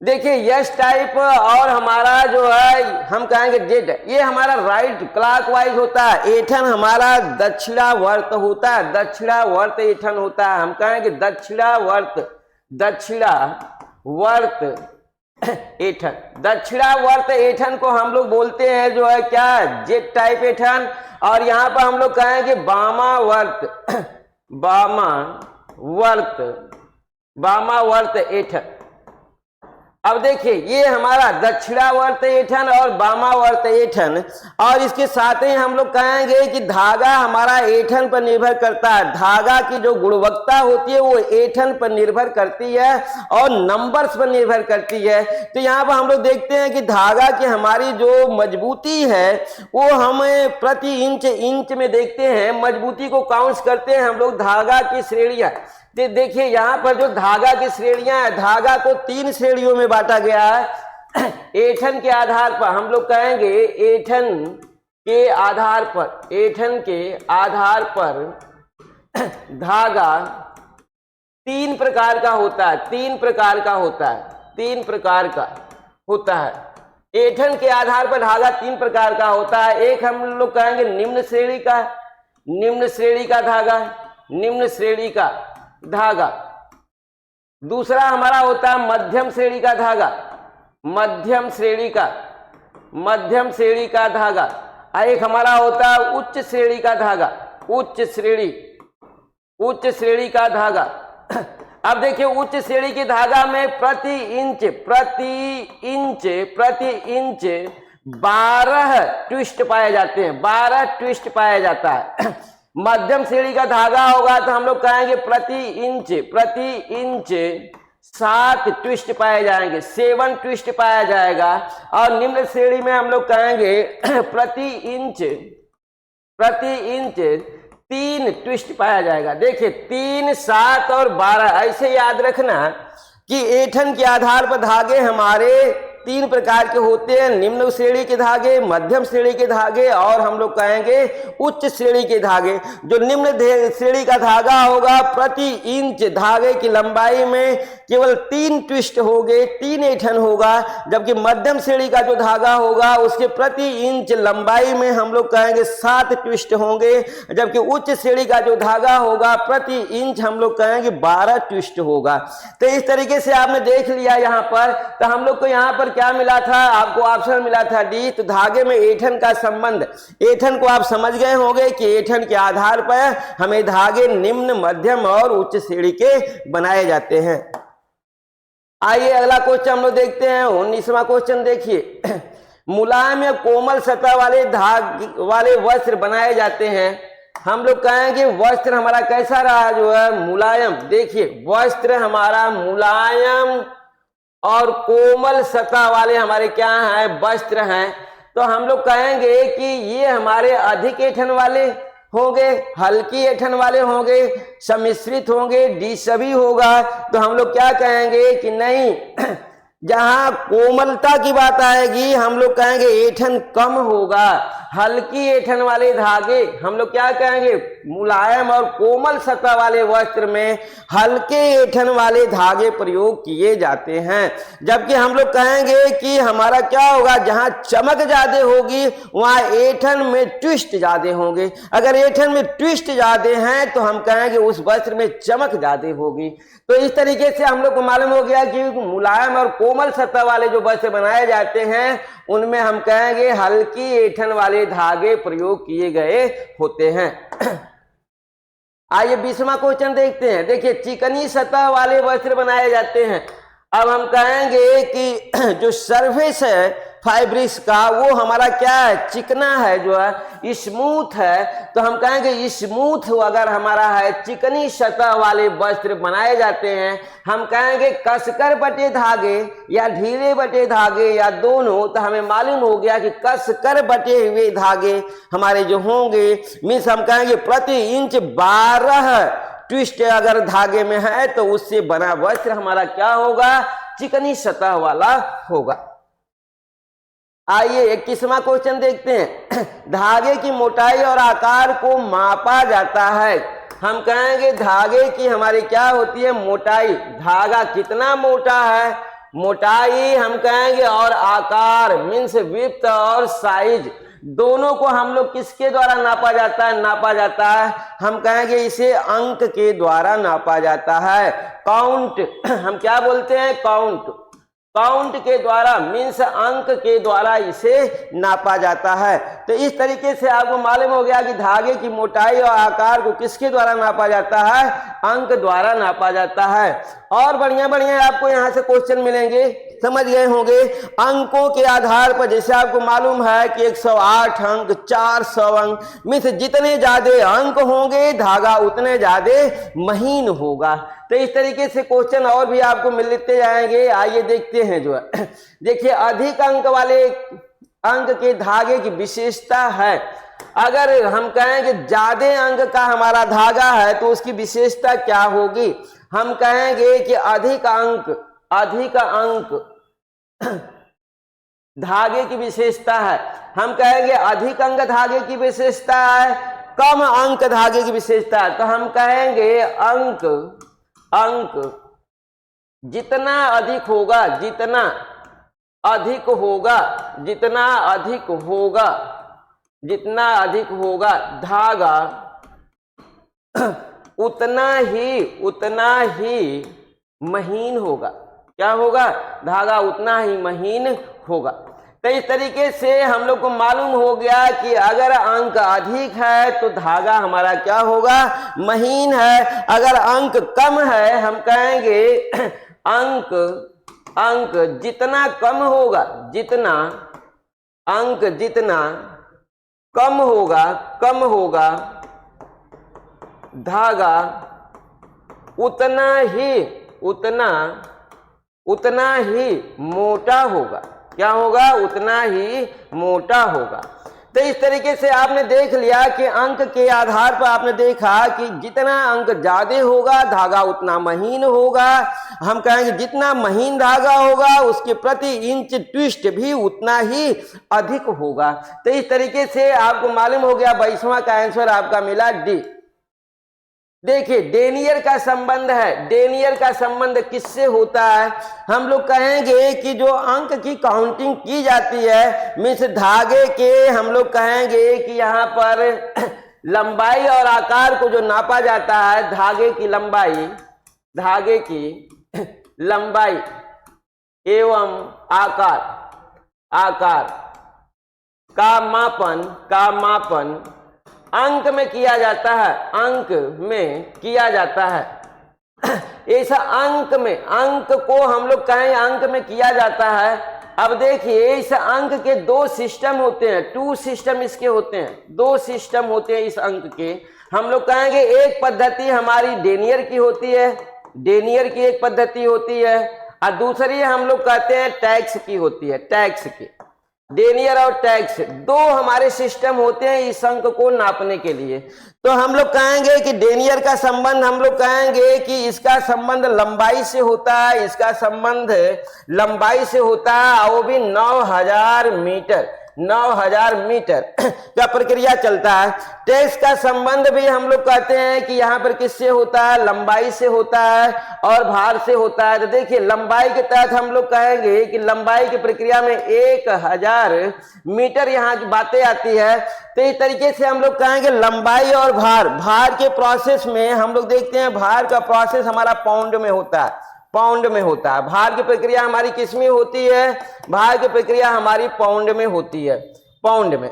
देखिए यस टाइप और हमारा जो है हम कहेंगे जेड, ये हमारा राइट क्लॉकवाइज होता है। ऐंठन हमारा दक्षिणावर्त होता है, दक्षिणावर्त ऐंठन होता है। हम कहेंगे दक्षिणावर्त, दक्षिणावर्त ऐंठन, दक्षिणावर्त ऐंठन को हम लोग बोलते हैं जो है क्या, जेड टाइप ऐंठन। और यहाँ पर हम लोग कहेंगे वामावर्त, वामावर्त, वामावर्त ऐंठन। अब देखिए ये हमारा दक्षिणावर्त ऐंठन और वामावर्त ऐंठन, और इसके साथ ही हम लोग कहेंगे कि धागा हमारा ऐंठन पर निर्भर करता है। धागा की जो गुणवत्ता होती है वो ऐंठन पर निर्भर करती है और नंबर्स पर निर्भर करती है। तो यहाँ पर हम लोग देखते हैं कि धागा की हमारी जो मजबूती है वो हम प्रति इंच, इंच में देखते हैं, मजबूती को काउंट करते हैं हम लोग धागा की श्रेणियां। देखिए यहाँ पर जो धागा की श्रेणियां हैं, धागा को तीन श्रेणियों में बांटा गया है। ऐंठन के आधार पर हम लोग कहेंगे, ऐंठन के आधार पर, ऐंठन के आधार पर धागा तीन प्रकार का होता है, तीन प्रकार का होता है, तीन प्रकार का होता है। ऐंठन के आधार पर धागा तीन प्रकार का होता है। एक हम लोग कहेंगे निम्न श्रेणी का, निम्न श्रेणी का धागा, निम्न श्रेणी का धागा। दूसरा हमारा होता है मध्यम श्रेणी का धागा, मध्यम श्रेणी का, मध्यम श्रेणी का धागा। और एक हमारा होता है उच्च श्रेणी का धागा, उच्च श्रेणी, उच्च श्रेणी का धागा। अब देखिए उच्च श्रेणी के धागा में प्रति इंच, प्रति इंच, प्रति इंच 12 ट्विस्ट पाए जाते हैं, 12 ट्विस्ट पाया जाता है। मध्यम श्रेणी का धागा होगा तो हम लोग कहेंगे प्रति इंच, प्रति इंच 7 ट्विस्ट पाए जाएंगे, 7 ट्विस्ट पाया जाएगा। और निम्न श्रेणी में हम लोग कहेंगे प्रति इंच, प्रति इंच 3 ट्विस्ट पाया जाएगा। देखिए 3, 7 और 12 ऐसे याद रखना कि ऐंठन के आधार पर धागे हमारे तीन प्रकार के होते हैं, निम्न श्रेणी के धागे, मध्यम श्रेणी के धागे और हम लोग कहेंगे उच्च श्रेणी के धागे। जो निम्न श्रेणी का धागा होगा प्रति इंच धागे की लंबाई में केवल 3 ट्विस्ट होंगे, 3 ऐंठन होगा। जबकि मध्यम श्रेणी का जो धागा होगा उसके प्रति इंच लंबाई में हम लोग कहेंगे 7 ट्विस्ट होंगे। जबकि उच्च श्रेणी का जो धागा होगा प्रति इंच हम लोग कहेंगे 12 ट्विस्ट होगा। तो इस तरीके से आपने देख लिया यहाँ पर। तो हम लोग को यहाँ पर क्या मिला था, आपको ऑप्शन मिला था डी। तो धागे में ऐंठन का संबंध, ऐंठन को आप समझ गए होंगे कि ऐंठन के आधार पर हमें धागे निम्न, मध्यम और उच्च श्रेणी के बनाए जाते हैं। आइए अगला क्वेश्चन हम लोग देखते हैं, 19वां क्वेश्चन देखिए। मुलायम या कोमल सतह वाले धागे वाले वस्त्र बनाए जाते हैं। हम लोग कहेंगे वस्त्र हमारा कैसा रहा, जो है मुलायम। देखिए वस्त्र हमारा मुलायम और कोमल सतह वाले हमारे क्या हैं, वस्त्र हैं। तो हम लोग कहेंगे कि ये हमारे अधिक ऐंठन वाले होंगे, हल्की ऐंठन वाले होंगे, सम्मिश्रित होंगे, डी सभी होगा। तो हम लोग क्या कहेंगे कि नहीं, जहां कोमलता की बात आएगी हम लोग कहेंगे ऐंठन कम होगा हल्की ऐंठन वाले धागे, हम लोग क्या कहेंगे, मुलायम और कोमल सतह वाले वस्त्र में हल्के ऐंठन वाले धागे प्रयोग किए जाते हैं। जबकि हम लोग कहेंगे कि हमारा क्या होगा, जहां चमक ज्यादा होगी वहां ऐंठन में ट्विस्ट ज्यादा होंगे। अगर ऐंठन में ट्विस्ट ज्यादा हैं तो हम कहेंगे उस वस्त्र में चमक ज्यादा होगी। तो इस तरीके से हम लोग को मालूम हो गया कि मुलायम और कोमल सतह वाले जो वस्त्र बनाए जाते हैं उनमें हम कहेंगे हल्की ऐंठन वाले धागे प्रयोग किए गए होते हैं। आइए 20वां क्वेश्चन देखते हैं। देखिए, चिकनी सतह वाले वस्त्र बनाए जाते हैं। अब हम कहेंगे कि जो सरफेस है फाइब्रिक्स का वो हमारा क्या है, चिकना है, जो है स्मूथ है। तो हम कहेंगे स्मूथ अगर हमारा है, चिकनी सतह वाले वस्त्र बनाए जाते हैं, हम कहेंगे कसकर बटे धागे या ढीले बटे धागे या दोनों। तो हमें मालूम हो गया कि कसकर बटे हुए धागे हमारे जो होंगे, मीन्स हम कहेंगे प्रति इंच 12 ट्विस्ट अगर धागे में है तो उससे बना वस्त्र हमारा क्या होगा, चिकनी सतह वाला होगा। आइए 21वां क्वेश्चन देखते हैं। धागे की मोटाई और आकार को मापा जाता है। हम कहेंगे धागे की हमारी क्या होती है, मोटाई, धागा कितना मोटा है, मोटाई हम कहेंगे, और आकार मीन्स विड्थ और साइज, दोनों को हम लोग किसके द्वारा नापा जाता है, नापा जाता है, हम कहेंगे इसे अंक के द्वारा नापा जाता है। काउंट, हम क्या बोलते हैं, काउंट, काउंट के द्वारा मीन्स अंक के द्वारा इसे नापा जाता है। तो इस तरीके से आपको मालूम हो गया कि धागे की मोटाई और आकार को किसके द्वारा नापा जाता है, अंक द्वारा नापा जाता है। और बढ़िया बढ़िया आपको यहाँ से क्वेश्चन मिलेंगे, समझ गए होंगे। अंकों के आधार पर जैसे आपको मालूम है कि 108 अंक, 400 अंक, मीन्स जितने ज्यादा अंक होंगे धागा उतने ज्यादा महीन होगा। तो इस तरीके से क्वेश्चन और भी आपको मिलते जाएंगे। आइए देखते हैं जो है, देखिए अधिक अंक वाले अंक के धागे की विशेषता है। अगर हम कहें कि ज्यादा अंक का हमारा धागा है तो उसकी विशेषता क्या होगी, हम कहेंगे कि अधिक अंक धागे की विशेषता है। हम कहेंगे अधिक अंक धागे की विशेषता है, कम अंक धागे की विशेषता है। तो हम कहेंगे अंक जितना अधिक होगा, जितना अधिक होगा धागा उतना ही महीन होगा। क्या होगा, धागा उतना ही महीन होगा। तो इस तरीके से हम लोग को मालूम हो गया कि अगर अंक अधिक है तो धागा हमारा क्या होगा, महीन है। अगर अंक कम है हम कहेंगे अंक जितना कम होगा, जितना अंक जितना कम होगा धागा उतना ही मोटा होगा। क्या होगा, उतना ही मोटा होगा। तो इस तरीके से आपने देख लिया कि अंक के आधार पर आपने देखा कि जितना अंक ज्यादा होगा धागा उतना महीन होगा। हम कहेंगे जितना महीन धागा होगा उसके प्रति इंच ट्विस्ट भी उतना ही अधिक होगा। तो इस तरीके से आपको मालूम हो गया 22वां का आंसर आपका मिला डी। देखिए डेनियर का संबंध है, डेनियर का संबंध किससे होता है, हम लोग कहेंगे कि जो अंक की काउंटिंग की जाती है मीन्स धागे के, हम लोग कहेंगे कि यहाँ पर लंबाई और आकार को जो नापा जाता है, धागे की लंबाई एवं आकार का मापन अंक में किया जाता है, ऐसा अंक को हम लोग कहें अंक में किया जाता है। अब देखिए इस अंक के दो सिस्टम होते हैं, 2 सिस्टम इसके होते हैं, 2 सिस्टम होते हैं इस अंक के। हम लोग कहेंगे एक पद्धति हमारी डेनियर की होती है, डेनियर की एक पद्धति होती है, और दूसरी हम लोग कहते हैं टैक्स की होती है, टैक्स की। डेनियर और टैक्स दो हमारे सिस्टम होते हैं इस अंक को नापने के लिए। तो हम लोग कहेंगे कि डेनियर का संबंध, हम लोग कहेंगे कि इसका संबंध लंबाई से होता है, इसका संबंध लंबाई से होता है, वो भी 9000 मीटर। 9000 मीटर का प्रक्रिया चलता है। टैक्स का संबंध भी हम लोग कहते हैं कि यहाँ पर किससे होता है, लंबाई से होता है और भार से होता है। तो देखिए लंबाई के तहत हम लोग कहेंगे कि लंबाई की प्रक्रिया में 1000 मीटर यहाँ की बातें आती है। तो इस तरीके से हम लोग कहेंगे लंबाई और भार के प्रोसेस में हम लोग देखते हैं भार का प्रोसेस हमारा पाउंड में होता है, पाउंड में होता है। भार की प्रक्रिया हमारी किस में होती है, भार की प्रक्रिया हमारी पाउंड में होती है, पाउंड में।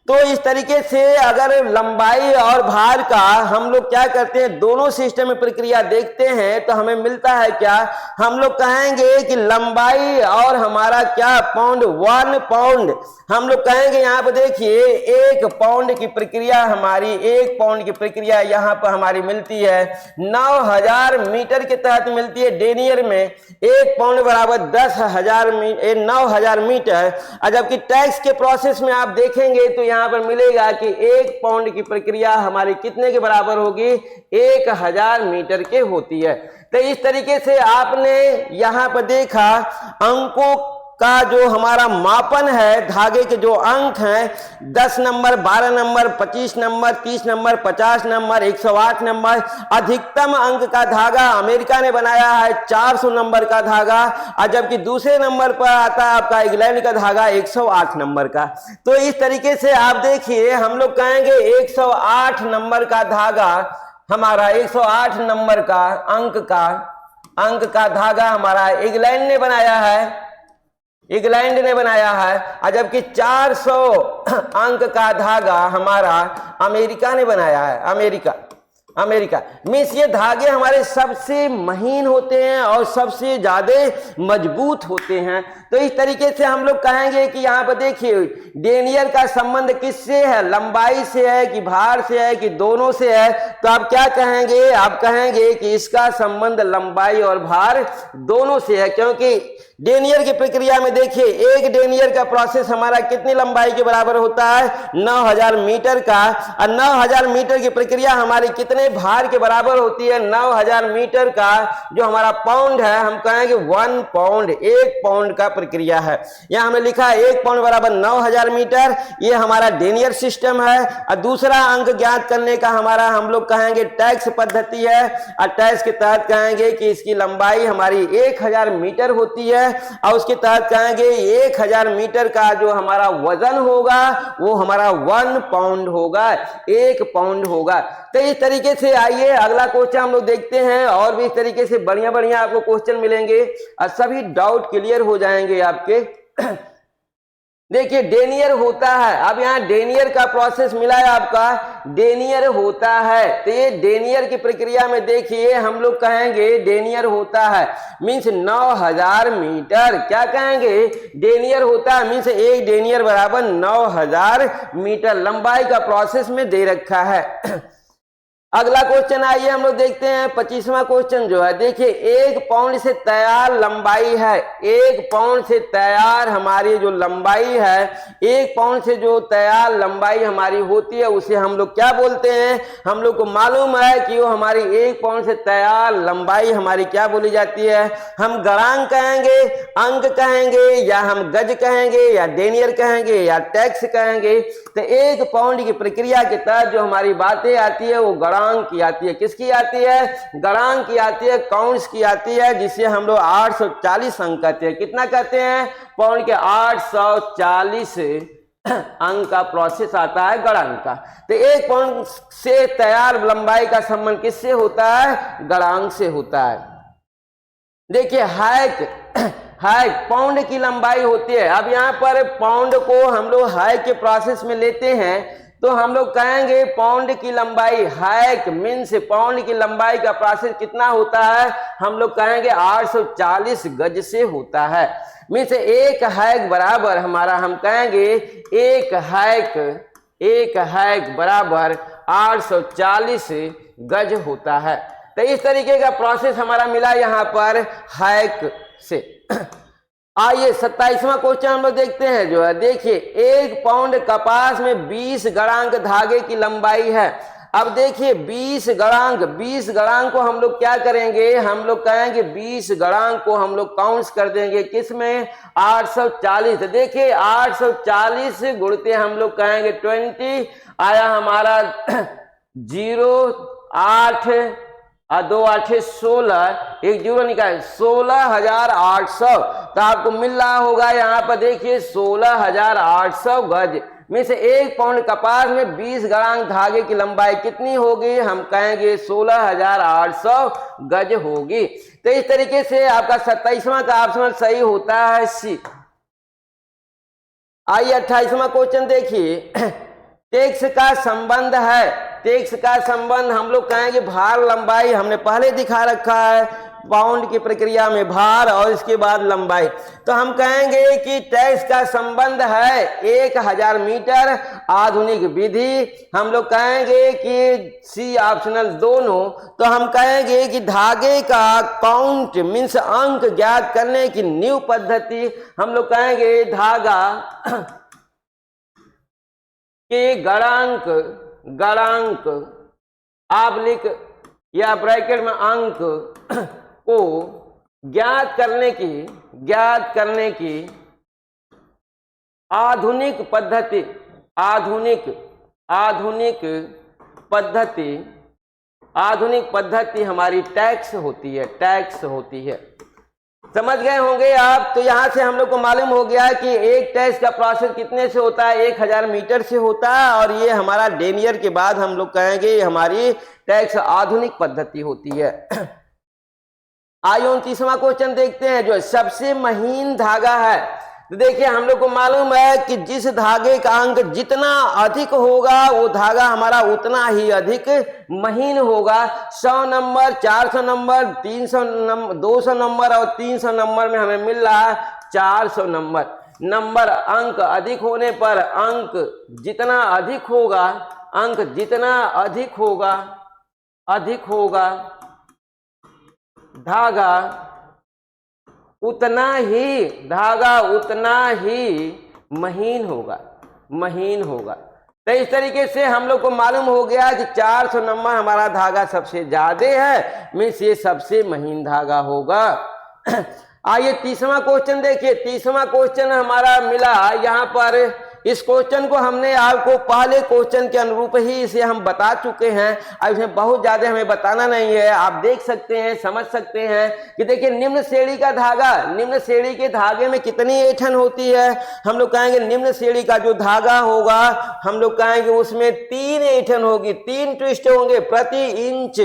तो इस तरीके से अगर लंबाई और भार का हम लोग क्या करते हैं, दोनों सिस्टम में प्रक्रिया देखते हैं तो हमें मिलता है क्या, हम लोग कहेंगे कि लंबाई और हमारा क्या पाउंड, 1 पाउंड हम लोग कहेंगे। यहाँ पर देखिए 1 पाउंड की प्रक्रिया हमारी, 1 पाउंड की प्रक्रिया यहाँ पर हमारी मिलती है 9000 मीटर के तहत मिलती है। डेनियर में 1 पाउंड बराबर 9000 मीटर। जबकि टैक्स के प्रोसेस में आप देखेंगे तो यहाँ पर मिलेगा कि 1 पाउंड की प्रक्रिया हमारी कितने के बराबर होगी, 1000 मीटर के होती है। तो इस तरीके से आपने यहाँ पर देखा अंकों का जो हमारा मापन है, धागे के जो अंक हैं 10 number, 12 number, 25 number, 30 number, 50 number, 108 number. अधिकतम अंक का धागा अमेरिका ने बनाया है 400 नंबर का धागा, और जबकि दूसरे नंबर पर आता है आपका इंग्लैंड का धागा 108 नंबर का। तो इस तरीके से आप देखिए हम लोग कहेंगे 108 नंबर का धागा हमारा, 108 नंबर का अंक का धागा हमारा इंग्लैंड ने बनाया है, इंग्लैंड ने बनाया है। और जबकि 400 अंक का धागा हमारा अमेरिका ने बनाया है, अमेरिका मीन्स ये धागे हमारे सबसे महीन होते हैं और सबसे ज्यादा मजबूत होते हैं। तो इस तरीके से हम लोग कहेंगे कि यहाँ पर देखिए डेनियर का संबंध किससे है, लंबाई से है कि भार से है कि दोनों से है। तो आप क्या कहेंगे, आप कहेंगे कि इसका संबंध लंबाई और भार दोनों से है, क्योंकि डेनियर की प्रक्रिया में देखिए एक डेनियर का प्रोसेस हमारा कितनी लंबाई के बराबर होता है, 9000 मीटर का। और 9000 मीटर की प्रक्रिया हमारी कितने भार के बराबर होती है, 9000 मीटर का जो हमारा पाउंड है, हम कहेंगे 1 पाउंड, 1 पाउंड का प्रक्रिया है। यहां हमें लिखा है 1 पाउंड बराबर 9000 मीटर, ये हमारा डेनियर सिस्टम है। और दूसरा अंक ज्ञात करने का हमारा हम लोग कहेंगे टैक्स पद्धति है, और टैक्स के तहत कहेंगे कि इसकी लंबाई हमारी 1000 मीटर होती है, और उसके तहत कहेंगे 1000 मीटर का जो हमारा वजन होगा वो हमारा 1 पाउंड होगा, 1 पाउंड होगा। तो इस तरीके से आइए अगला क्वेश्चन हम लोग देखते हैं, और भी इस तरीके से बढ़िया बढ़िया आपको क्वेश्चन मिलेंगे और सभी डाउट क्लियर हो जाएंगे आपके। देखिए डेनियर होता है, अब यहाँ डेनियर का प्रोसेस मिला है आपका, डेनियर होता है। तो ये डेनियर की प्रक्रिया में देखिए हम लोग कहेंगे डेनियर होता है मीन्स 9000 मीटर। क्या कहेंगे, डेनियर होता है मीन्स एक डेनियर बराबर 9000 मीटर लंबाई का प्रोसेस में दे रखा है। अगला क्वेश्चन आइए हम लोग देखते हैं 25वां क्वेश्चन जो है। देखिए 1 पाउंड से तैयार लंबाई है, 1 पाउंड से तैयार हमारी जो लंबाई है, 1 पाउंड से जो तैयार लंबाई हमारी होती है उसे हम लोग क्या बोलते हैं, हम लोग को मालूम है कि वो हमारी 1 पाउंड से तैयार लंबाई हमारी क्या बोली जाती है, हम गणांक कहेंगे, अंक कहेंगे, या हम गज कहेंगे, या डेनियर कहेंगे, या टैक्स कहेंगे। तो 1 पाउंड की प्रक्रिया के तहत जो हमारी बातें आती है वो गणांक की आती है। किसकी आती है, गणांक की आती है, काउंट्स की आती है, जिसे हम लोग 840 अंक कहते हैं। कितना कहते हैं, पाउंड के 840 अंक का प्रोसेस आता है गणांक का। तो 1 पाउंड से तैयार लंबाई का संबंध किससे होता है, गणांक से होता है। देखिए हैक पाउंड की लंबाई होती है। अब यहाँ पर पाउंड को हम लोग हैक के प्रोसेस में लेते हैं तो हम लोग कहेंगे पाउंड की लंबाई, हैक मीन्स पाउंड की लंबाई का प्रोसेस कितना होता है, हम लोग कहेंगे 840 गज से होता है। मीन्स एक हैक बराबर हमारा हम कहेंगे एक हैक बराबर 840 गज होता है। तो इस तरीके का प्रोसेस हमारा मिला यहाँ पर हैक से। आइए 27वां क्वेश्चन हम लोग देखते हैं जो है। देखिए 1 पाउंड कपास में 20 गणांक धागे की लंबाई है। अब देखिए 20 गणांक को हम लोग क्या करेंगे, हम लोग कहेंगे 20 गणांक को हम लोग काउंट्स कर देंगे किसमें, 840। देखिए 840 गुणते हम लोग कहेंगे 20, आया हमारा 0 8 और 2 8 16, एक जीरो निकाल 16,800। तो आपको मिल रहा होगा यहाँ पर देखिए 16,800 गज में से 1 पाउंड कपास में 20 गणांक धागे की लंबाई कितनी होगी, हम कहेंगे 16,800 गज होगी। तो इस तरीके से आपका 27वां का ऑप्शन सही होता है सी। आइए 28वां क्वेश्चन देखिए, टेक्स का संबंध है, टेक्स का संबंध हम लोग कहेंगे भार लंबाई, हमने पहले दिखा रखा है पाउंड की प्रक्रिया में भार और इसके बाद लंबाई। तो हम कहेंगे कि टेक्स का संबंध है 1000 मीटर, आधुनिक विधि हम लोग कहेंगे कि सी ऑप्शनल दोनों। तो हम कहेंगे कि धागे का काउंट मीन्स अंक ज्ञात करने की न्यू पद्धति, हम लोग कहेंगे धागा के गणांक आप लिख या ब्रैकेट में अंक को ज्ञात करने की आधुनिक पद्धति हमारी टैक्स होती है। समझ गए होंगे आप। तो यहां से हम लोग को मालूम हो गया कि एक टैक्स का प्रोसेस कितने से होता है, 1000 मीटर से होता है, और ये हमारा डेनियर के बाद हम लोग कहेंगे हमारी टैक्स आधुनिक पद्धति होती है। आइए 29वां क्वेश्चन देखते हैं, जो सबसे महीन धागा है। तो देखिए हम लोग को मालूम है कि जिस धागे का अंक जितना अधिक होगा वो धागा हमारा उतना ही अधिक महीन होगा। 100 नंबर, 400 नंबर, 300 नंबर, 200 नंबर और 300 नंबर में हमें मिल रहा है 400 नंबर। अंक अधिक होने पर अंक जितना अधिक होगा धागा उतना ही महीन होगा। तो इस तरीके से हम लोग को मालूम हो गया कि 400 नंबर हमारा धागा सबसे ज्यादा है, मीन्स ये सबसे महीन धागा होगा। आइए 30वां क्वेश्चन देखिए। 30वां क्वेश्चन हमारा मिला यहाँ पर, इस क्वेश्चन को हमने आपको पहले क्वेश्चन के अनुरूप ही इसे हम बता चुके हैं। अब इसमें बहुत ज्यादा हमें बताना नहीं है, आप देख सकते हैं, समझ सकते हैं कि देखिए निम्न श्रेणी का धागा, निम्न श्रेणी के धागे में कितनी ऐंठन होती है, हम लोग कहेंगे निम्न श्रेणी का जो धागा होगा हम लोग कहेंगे उसमें 3 ऐंठन होगी, 3 ट्विस्ट होंगे प्रति इंच।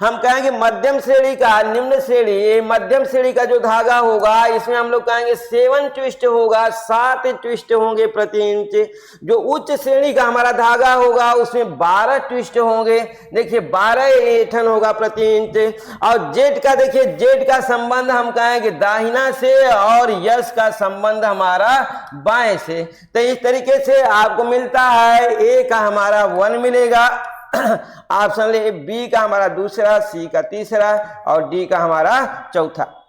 हम कहेंगे मध्यम श्रेणी का, निम्न श्रेणी मध्यम श्रेणी का जो धागा होगा इसमें हम लोग कहेंगे 7 ट्विस्ट होगा, 7 ट्विस्ट होंगे प्रति इंच। जो उच्च श्रेणी का हमारा धागा होगा उसमें 12 ट्विस्ट होंगे, देखिए 12 ऐंठन होगा प्रति इंच। और जेड का देखिए, जेड का संबंध हम कहेंगे दाहिना से और यस का संबंध हमारा बाएं से। तो इस तरीके से आपको मिलता है ए का हमारा 1 मिलेगा, ऑप्शन ले, बी का हमारा दूसरा, सी का तीसरा और डी का हमारा चौथा।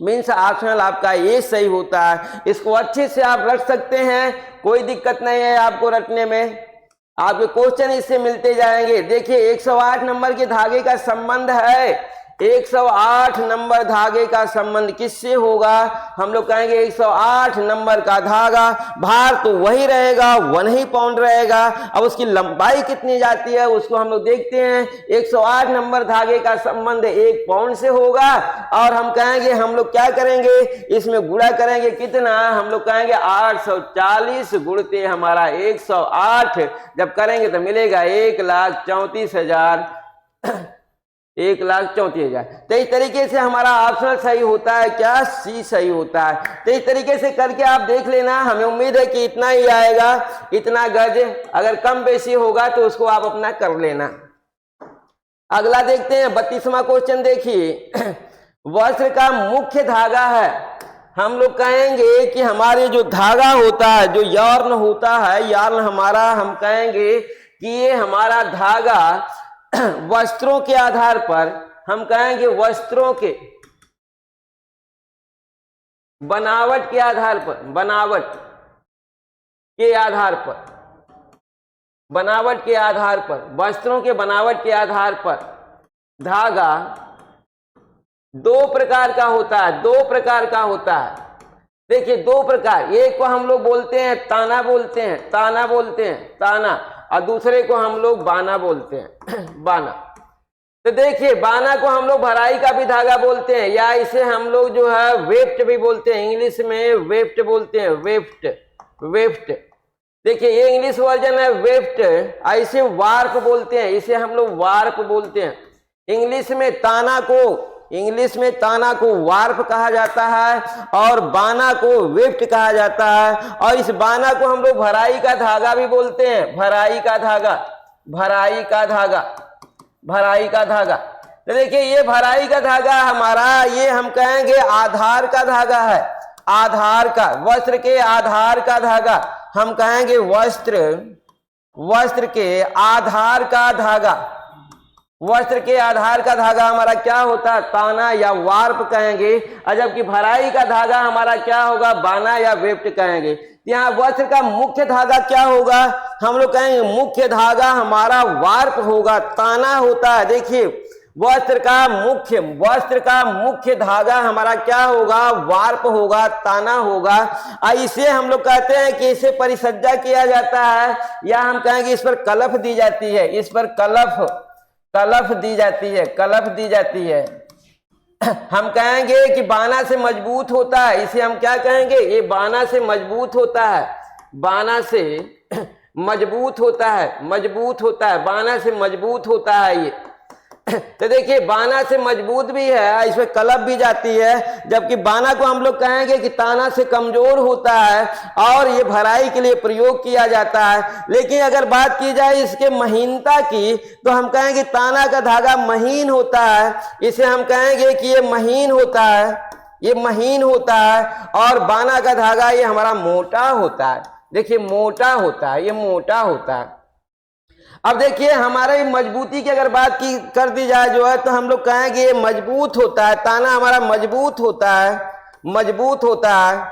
मीन्स ऑप्शनल आपका ये सही होता है। इसको अच्छे से आप रख सकते हैं, कोई दिक्कत नहीं है आपको रटने में, आपके क्वेश्चन इससे मिलते जाएंगे। देखिए 108 नंबर के धागे का संबंध है, 108 नंबर धागे का संबंध किससे होगा, हम लोग कहेंगे 108 नंबर का धागा भार तो वही रहेगा, 1 ही पाउंड रहेगा। अब उसकी लंबाई कितनी जाती है उसको हम लोग देखते हैं। 108 नंबर धागे का संबंध 1 पाउंड से होगा, और हम कहेंगे हम लोग क्या करेंगे, इसमें गुणा करेंगे कितना, हम लोग कहेंगे 840 गुणते हमारा 108, जब करेंगे तो मिलेगा 1,34,000, 1,34,000। तो इस तरीके से हमारा ऑप्शन सही होता है, क्या सी सही होता है। तो इस तरीके से करके आप देख लेना, हमें उम्मीद है कि इतना ही आएगा, इतना गज, अगर कम बेसी होगा तो उसको आप अपना कर लेना। अगला देखते हैं 32वां क्वेश्चन देखिए। वस्त्र का मुख्य धागा है, हम लोग कहेंगे कि हमारे जो धागा होता है, जो यार्न होता है, यार्न हमारा हम कहेंगे कि ये हमारा धागा वस्त्रों के आधार पर, हम कहेंगे वस्त्रों के बनावट के आधार पर, बनावट के आधार पर बनावट के आधार पर, वस्त्रों के बनावट के आधार पर धागा दो प्रकार का होता है, दो प्रकार का होता है। देखिए दो प्रकार, एक को हम लोग बोलते हैं ताना बोलते हैं, ताना बोलते हैं ताना, और दूसरे को हम लोग बाना बोलते हैं बाना। तो देखिए बाना को हम लोग भराई का भी धागा बोलते हैं, या इसे हम लोग जो है वेफ्ट भी बोलते हैं, इंग्लिश में वेफ्ट बोलते हैं, वेफ्ट वेफ्ट। देखिए ये इंग्लिश वर्जन है वेफ्ट, ऐसे वार्प बोलते हैं, इसे हम लोग वार्प बोलते हैं। इंग्लिश में ताना को वार्प कहा जाता है और बाना को वेफ्ट कहा जाता है। और इस बाना को हम लोग भराई का धागा भी बोलते हैं, भराई का धागा, भराई का धागा, भराई का धागा। तो देखिए ये भराई का धागा हमारा, ये हम कहेंगे आधार का धागा है, आधार का, वस्त्र के आधार का धागा हम कहेंगे वस्त्र के आधार का धागा, वस्त्र के आधार का धागा हमारा क्या होता है, ताना या वार्प कहेंगे, और जबकि भराई का धागा हमारा क्या होगा, बाना या वेफ्ट कहेंगे। यहाँ वस्त्र का मुख्य धागा क्या होगा, हम लोग कहेंगे मुख्य धागा हमारा वार्प होगा, ताना होता है। देखिए वस्त्र का मुख्य धागा हमारा क्या होगा, वार्प होगा, ताना होगा। इसे हम लोग कहते हैं कि इसे परिसज्जा किया जाता है, या हम कहेंगे इस पर कलफ दी जाती है, इस पर कलफ दी जाती है, कलफ दी जाती है। हम कहेंगे कि बाना से मजबूत होता है, इसे हम क्या कहेंगे, ये बाना से मजबूत होता है, बाना से मजबूत होता है, मजबूत होता है, बाना से मजबूत होता है ये। तो देखिए बाना से मजबूत भी है, इसमें कलप भी जाती है, जबकि बाना को हम लोग कहेंगे कि ताना से कमजोर होता है और ये भराई के लिए प्रयोग किया जाता है। लेकिन अगर बात की जाए इसके महीनता की, तो हम कहेंगे ताना का धागा महीन होता है, इसे हम कहेंगे कि ये महीन होता है, ये महीन होता है। और बाना का धागा ये हमारा मोटा होता है, देखिए मोटा होता है, ये मोटा होता है। अब देखिए हमारे मजबूती की अगर बात की कर दी जाए जो है, तो हम लोग कहेंगे ये मजबूत होता है, ताना हमारा मजबूत होता है, मजबूत होता है।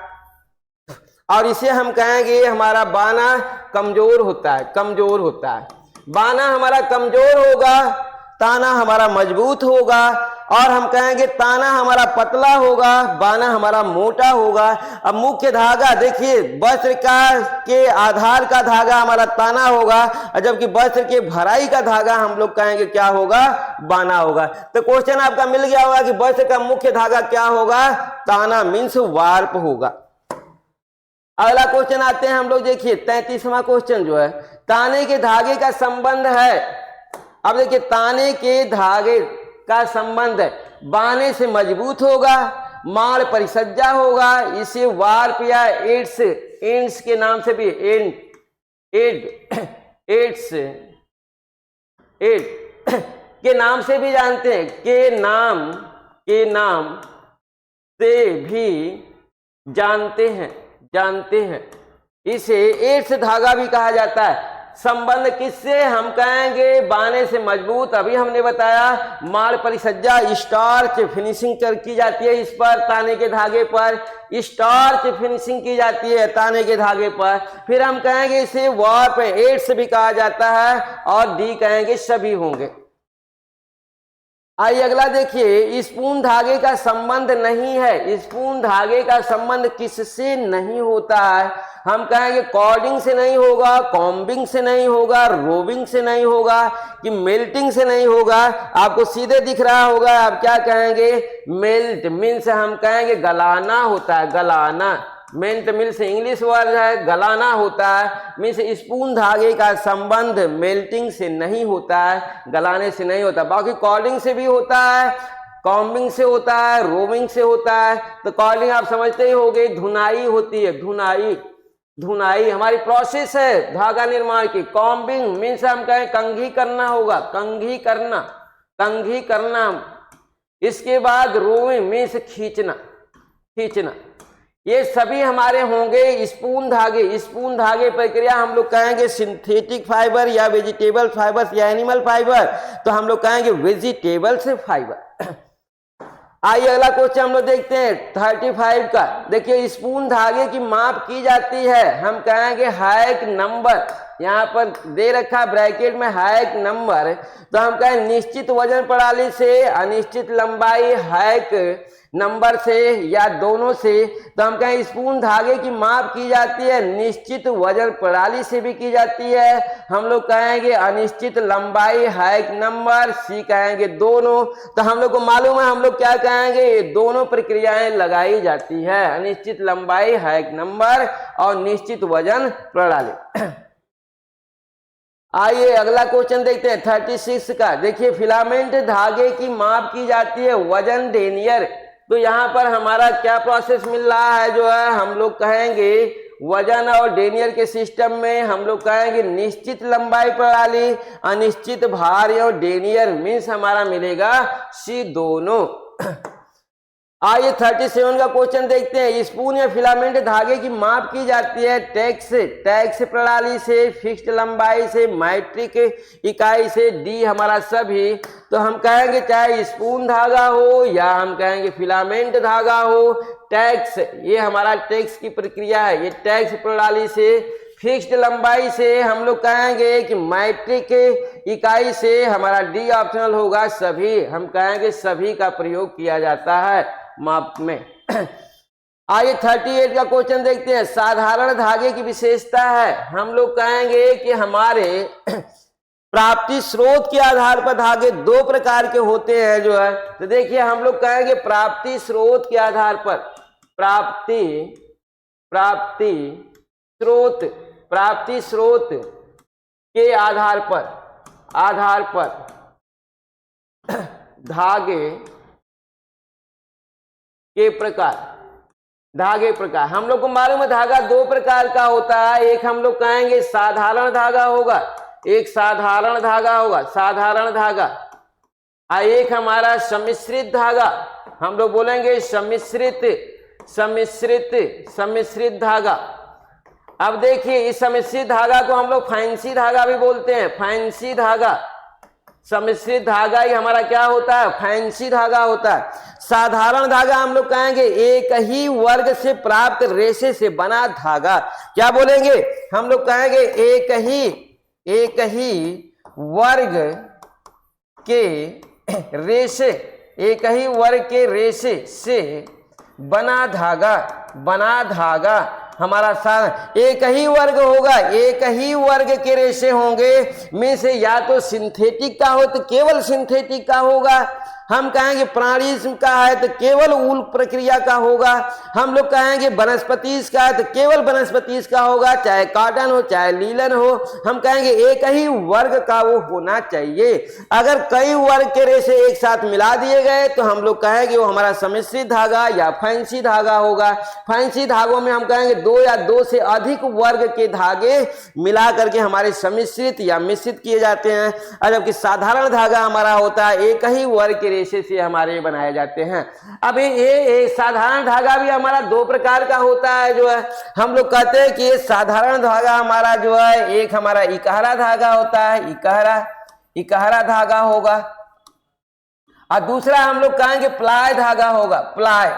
और इसे हम कहेंगे हमारा बाना कमजोर होता है, कमजोर होता है। बाना हमारा कमजोर होगा, ताना हमारा मजबूत होगा, और हम कहेंगे ताना हमारा पतला होगा, बाना हमारा मोटा होगा। अब मुख्य धागा देखिए वस्त्र के आधार का धागा हमारा ताना होगा, और जबकि वस्त्र के भराई का धागा हम लोग कहेंगे क्या होगा, बाना होगा। तो क्वेश्चन आपका मिल गया होगा कि वस्त्र का मुख्य धागा क्या होगा, ताना मीन्स वार्प होगा। अगला क्वेश्चन आते हैं हम लोग, देखिए 33वां क्वेश्चन जो है, ताने के धागे का संबंध है। अब देखिए ताने के धागे का संबंध है, बाने से मजबूत होगा, माड़ परिसज्जा होगा, इसे वार्प या एड्स के नाम से भी एड्स के नाम से भी जानते हैं, के नाम से भी जानते हैं। इसे एड्स धागा भी कहा जाता है। संबंध किससे, हम कहेंगे बाने से मजबूत, अभी हमने बताया माड़ परिसज्जा स्टार्च फिनिशिंग की जाती है, इस पर ताने के धागे पर स्टार्च फिनिशिंग की जाती है ताने के धागे पर। फिर हम कहेंगे इसे वार्प एड्स भी कहा जाता है, और डी कहेंगे सभी होंगे। आइए अगला देखिए, स्पून धागे का संबंध नहीं है। स्पून धागे का संबंध किससे नहीं होता है, हम कहेंगे कॉर्डिंग से नहीं होगा, कॉम्बिंग से नहीं होगा, रोविंग से नहीं होगा, कि मेल्टिंग से नहीं होगा। आपको सीधे दिख रहा होगा, आप क्या कहेंगे, मेल्ट मीन्स हम कहेंगे गलाना होता है, गलाना। मेल्ट मीन्स इंग्लिश वर्ड है, गलाना होता है। मीन्स स्पून धागे का संबंध मेल्टिंग से नहीं होता है, गलाने से नहीं होता। बाकी कॉर्डिंग से भी होता है, कॉम्बिंग से होता है, रोविंग से होता है। तो कॉर्डिंग आप समझते ही होंगे, धुनाई होती है, धुनाई हमारी प्रोसेस है धागा निर्माण की। कॉम्बिंग मीन्स हम कहें कंघी करना होगा, कंघी करना। इसके बाद रोविंग मीन्स खींचना। ये सभी हमारे होंगे स्पून धागे प्रक्रिया हम लोग कहेंगे सिंथेटिक फाइबर या वेजिटेबल फाइबर या एनिमल फाइबर, तो हम लोग कहेंगे वेजिटेबल से फाइबर। आइए अगला क्वेश्चन हम लोग देखते हैं 35 का। देखिए स्पून धागे की माप की जाती है, हम कहेंगे हैक नंबर। यहाँ पर दे रखा ब्रैकेट में हैक नंबर, तो हम कहें निश्चित वजन प्रणाली से, अनिश्चित लंबाई हैक नंबर से या दोनों से, तो हम कहें स्पून धागे की माप की जाती है निश्चित वजन प्रणाली से भी की जाती है, हम लोग कहेंगे अनिश्चित लंबाई हैक नंबर, सी कहेंगे दोनों। तो हम लोग को मालूम है हम लोग क्या कहेंगे, ये दोनों प्रक्रियाएं लगाई जाती है, अनिश्चित लंबाई हैक नंबर और निश्चित वजन प्रणाली। आइए अगला क्वेश्चन देखते हैं 36 का। देखिए फिलामेंट धागे की माप की जाती है वजन डेनियर, तो यहाँ पर हमारा क्या प्रोसेस मिल रहा है, जो है हम लोग कहेंगे वजन और डेनियर के सिस्टम में हम लोग कहेंगे निश्चित लंबाई प्रणाली, अनिश्चित भार और डेनियर मीन्स हमारा मिलेगा सी दोनों। आइए 37 का क्वेश्चन देखते हैं। स्पून या फिलामेंट धागे की माप की जाती है टैक्स प्रणाली से, फिक्स्ड लंबाई से, मैट्रिक इकाई से, डी हमारा सभी। तो हम कहेंगे चाहे स्पून धागा हो या हम कहेंगे फिलामेंट धागा हो, टैक्स ये हमारा टैक्स की प्रक्रिया है, ये टैक्स प्रणाली से, फिक्स्ड लंबाई से हम लोग कहेंगे कि मैट्रिक इकाई से, हमारा डी ऑप्शनल होगा सभी, हम कहेंगे सभी का प्रयोग किया जाता है माप में। आइए 38 का क्वेश्चन देखते हैं। साधारण धागे की विशेषता है, हम लोग कहेंगे कि हमारे प्राप्ति स्रोत के आधार पर धागे दो प्रकार के होते हैं जो है, तो देखिए हम लोग कहेंगे प्राप्ति स्रोत के आधार पर, प्राप्ति स्रोत के आधार पर धागे के प्रकार हम लोग को मालूम है धागा दो प्रकार का होता है, एक हम लोग कहेंगे साधारण धागा होगा, एक साधारण धागा और एक हमारा सम्मिश्रित धागा, हम लोग बोलेंगे सम्मिश्रित धागा। अब देखिए इस सम्मिश्रित धागा को हम लोग फैंसी धागा भी बोलते हैं, फैंसी धागा, सम्मिश्रित धागा ही हमारा क्या होता है, फैंसी धागा होता है। साधारण धागा हम लोग कहेंगे एक ही वर्ग से प्राप्त रेशे से बना धागा, क्या बोलेंगे, हम लोग कहेंगे एक ही वर्ग के रेशे से बना धागा हमारा एक ही वर्ग होगा, एक ही वर्ग के रेशे होंगे में से या तो सिंथेटिक का हो तो केवल सिंथेटिक का होगा, हम कहेंगे प्राणी का है तो केवल ऊल प्रक्रिया का होगा, हम लोग कहेंगे वनस्पति का है तो केवल वनस्पति का होगा, चाहे कॉटन हो चाहे लीलन हो, हम कहेंगे एक ही वर्ग का वो होना चाहिए। अगर कई वर्ग के रेशे एक साथ मिला दिए गए तो हम लोग कहेंगे वो हमारा सम्मिश्रित धागा या फैंसी धागा होगा। फैंसी धागों में हम कहेंगे दो या दो से अधिक वर्ग के धागे मिला करके हमारे सम्मिश्रित या मिश्रित किए जाते हैं, और जबकि साधारण धागा हमारा होता है एक ही वर्ग के रेशे से हमारे बनाए जाते हैं। अब ये साधारण धागा भी हमारा दो प्रकार का होता है जो है, हम लोग कहते हैं कि ये साधारण धागा हमारा जो है एक हमारा इकहरा धागा होता है, इकहरा धागा होगा, और दूसरा हम लोग कहेंगे प्लाय धागा होगा, प्लाय,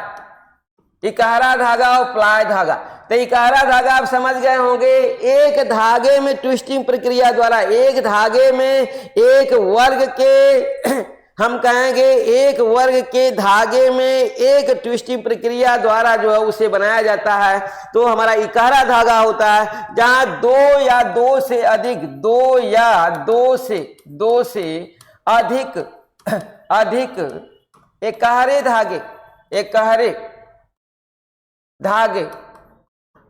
इकहरा धागा और प्लाय धागा। तो इकहरा धागा आप समझ गए होंगे, एक धागे में ट्विस्टिंग प्रक्रिया द्वारा, एक धागे में एक वर्ग के हम कहेंगे एक वर्ग के धागे में एक ट्विस्टिंग प्रक्रिया द्वारा जो है उसे बनाया जाता है, तो हमारा इकहरा धागा होता है। जहां दो या दो से अधिक इकहरे धागे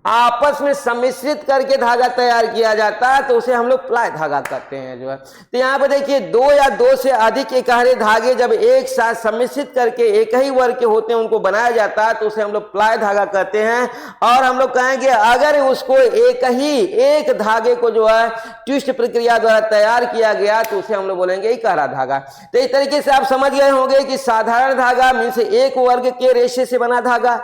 आपस में सम्मिश्रित करके धागा तैयार किया जाता है, तो उसे हम लोग प्लाय धागा कहते हैं जो है। तो यहाँ पे देखिए दो या दो से अधिक इकहरे धागे जब एक साथ सम्मिश्रित करके एक ही वर्ग के होते हैं उनको बनाया जाता है, तो उसे हम लोग प्लाय धागा कहते हैं। और हम लोग कहेंगे अगर उसको एक धागे को जो है ट्विस्ट प्रक्रिया द्वारा तैयार किया गया तो उसे हम लोग बोलेंगे इकहरा धागा। तो इस तरीके से आप समझ गए होंगे कि साधारण धागा मीन्स एक वर्ग के रेशे से बना धागा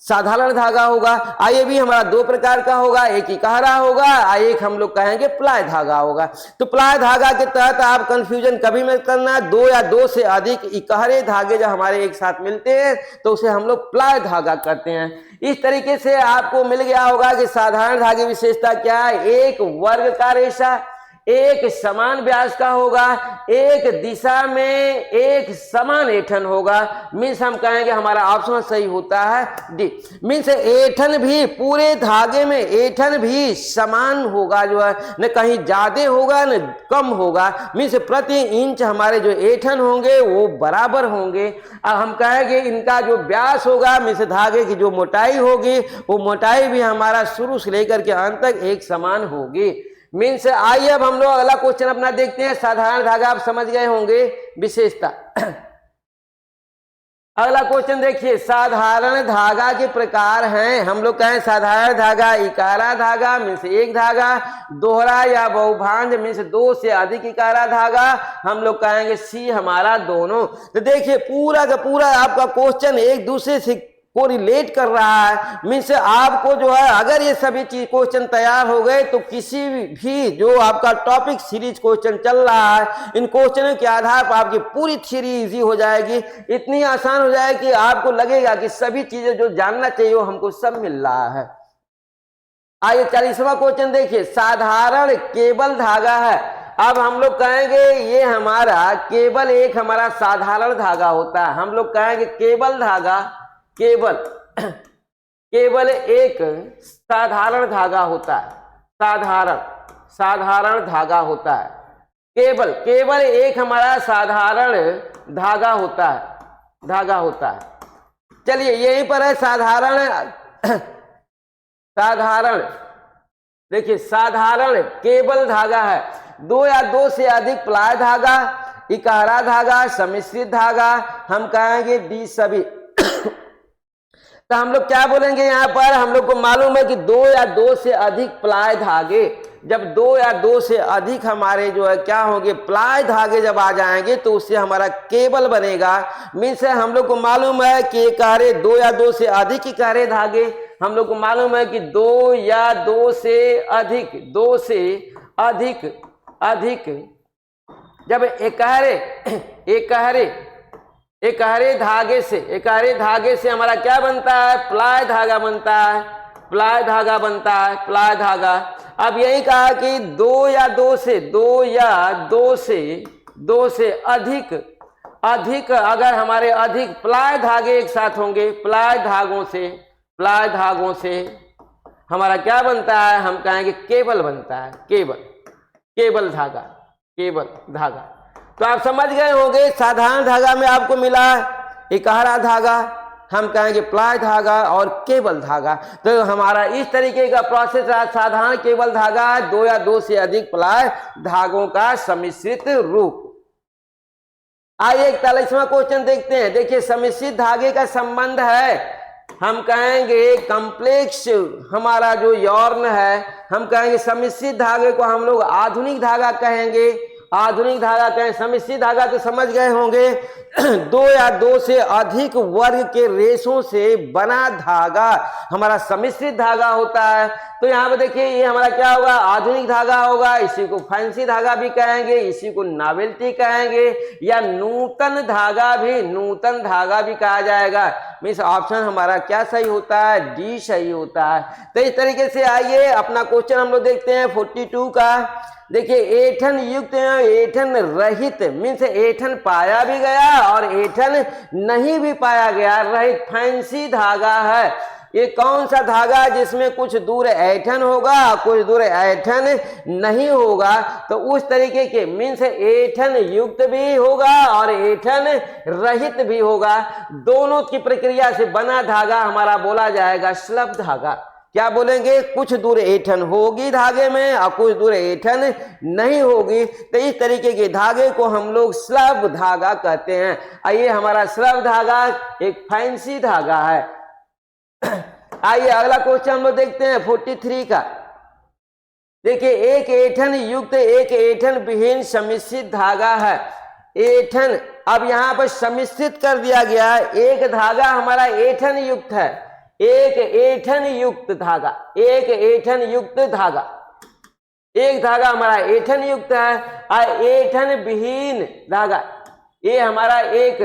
साधारण धागा होगा, ये भी हमारा दो प्रकार का होगा, एक इकहरा होगा, एक हम लोग कहेंगे प्लाय धागा होगा। तो प्लाय धागा के तहत आप कंफ्यूजन कभी मत करना, दो या दो से अधिक इकहरे धागे जब हमारे एक साथ मिलते हैं तो उसे हम लोग प्लाय धागा कहते हैं। इस तरीके से आपको मिल गया होगा कि साधारण धागे की विशेषता क्या है, एक वर्ग का रेशा, एक समान व्यास का होगा, एक दिशा में एक समान ऐंठन होगा। मीन्स हम कहेंगे हमारा ऑप्शन सही होता है डी। मीन्स ऐंठन भी पूरे धागे में ऐंठन भी समान होगा, जो है न कहीं ज्यादा होगा न कम होगा। मीन्स प्रति इंच हमारे जो ऐंठन होंगे वो बराबर होंगे। अब हम कहेंगे इनका जो व्यास होगा, मीन्स धागे की जो मोटाई होगी वो मोटाई भी हमारा शुरू से लेकर के अंत तक एक समान होगी। मीन्स आइए अब हम लोग अगला क्वेश्चन अपना देखते हैं। साधारण धागा आप समझ गए होंगे विशेषता। अगला क्वेश्चन देखिए, साधारण धागा के प्रकार हैं। हम लोग कहें साधारण धागा इकारा धागा मीन्स एक धागा, दोहरा या बहुभांज मीन्स दो से अधिक इकारा धागा, हम लोग कहेंगे सी हमारा दोनों। तो देखिए पूरा का पूरा आपका क्वेश्चन एक दूसरे से को रिलेट कर रहा है। मीन्स आपको जो है अगर ये सभी चीज क्वेश्चन तैयार हो गए तो किसी भी जो आपका टॉपिक सीरीज क्वेश्चन चल रहा है, इन क्वेश्चनों के आधार पर आपकी पूरी थ्योरी इजी हो जाएगी, इतनी आसान हो जाएगी कि आपको लगेगा कि सभी चीजें जो जानना चाहिए वो हमको सब मिल रहा है। आइए 40वां क्वेश्चन देखिए, साधारण केबल धागा है। अब हम लोग कहेंगे ये हमारा केवल एक हमारा साधारण धागा होता है। हम लोग कहेंगे केबल धागा केवल एक साधारण धागा होता है, साधारण धागा होता है। केवल एक हमारा साधारण धागा होता है। चलिए यहीं पर है साधारण देखिए साधारण केबल धागा है। दो या दो से अधिक प्लाय धागा, इकारा धागा, सम्मिश्रित धागा, हम कहेंगे डी सभी। तो हम लोग क्या बोलेंगे यहाँ पर, हम लोग को मालूम है कि दो या दो से अधिक प्लाय धागे, जब दो या दो से अधिक हमारे जो है क्या होंगे प्लाय धागे जब आ जाएंगे तो उससे हमारा केबल बनेगा। मीन्स हम लोग को मालूम है कि इकारे दो या दो से अधिक इकारे धागे, हम लोग को मालूम है कि दो या दो से अधिक जब इकारे धागे से हमारा क्या बनता है, प्लाय धागा बनता है। अब यही कहा कि दो या दो से अधिक अगर हमारे अधिक प्लाय धागे एक साथ होंगे, प्लाय धागों से हमारा क्या बनता है, हम कहेंगे केबल बनता है, केबल धागा। तो आप समझ गए होंगे साधारण धागा में आपको मिला इकारा धागा, हम कहेंगे प्लाय धागा और केबल धागा। तो हमारा इस तरीके का प्रोसेस है। साधारण केबल धागा दो या दो से अधिक प्लाय धागों का सम्मिश्रित रूप। आइए 41वां क्वेश्चन देखते हैं। देखिए सम्मिश्रित धागे का संबंध है, हम कहेंगे कॉम्प्लेक्स हमारा जो यौर्न है, हम कहेंगे सम्मिश्रित धागे को हम लोग आधुनिक धागा कहेंगे। सम्मिश्रित धागा तो समझ गए होंगे, दो या दो से अधिक वर्ग के रेशों से बना धागा हमारा सम्मिश्रित धागा होता है। तो यहाँ पे देखिए ये हमारा क्या होगा, आधुनिक धागा होगा, इसी को फैंसी धागा भी कहेंगे, इसी को नॉवेल्टी कहेंगे, या नूतन धागा भी कहा जाएगा। मीन्स ऑप्शन हमारा क्या सही होता है, डी सही होता है। तो इस तरीके से आइए अपना क्वेश्चन हम लोग देखते हैं 42 का। देखिए ऐंठन युक्त ऐंठन रहित मीन्स ऐंठन पाया भी गया और ऐंठन नहीं भी पाया गया, रहित फैंसी धागा है। ये कौन सा धागा है जिसमें कुछ दूर ऐंठन होगा कुछ दूर ऐंठन नहीं होगा। तो उस तरीके के मीन्स ऐंठन युक्त भी होगा और ऐंठन रहित भी होगा, दोनों की प्रक्रिया से बना धागा हमारा बोला जाएगा स्लभ धागा। क्या बोलेंगे, कुछ दूर ऐंठन होगी धागे में और कुछ दूर ऐंठन नहीं होगी। तो इस तरीके के धागे को हम लोग स्लभ धागा कहते हैं। आइए हमारा स्लभ धागा एक फैंसी धागा है। आइए अगला क्वेश्चन हम लोग देखते हैं 43 का। देखिए एक ऐंठन युक्त एक ऐंठन विहीन सम्मिश्रित धागा है। ऐंठन अब यहाँ पर सम्मिश्रित कर दिया गया है, एक धागा हमारा ऐंठन युक्त है, एक ऐंठन युक्त धागा, एक धागा हमारा ऐंठन युक्त है और ऐंठन विहीन धागा, ये हमारा एक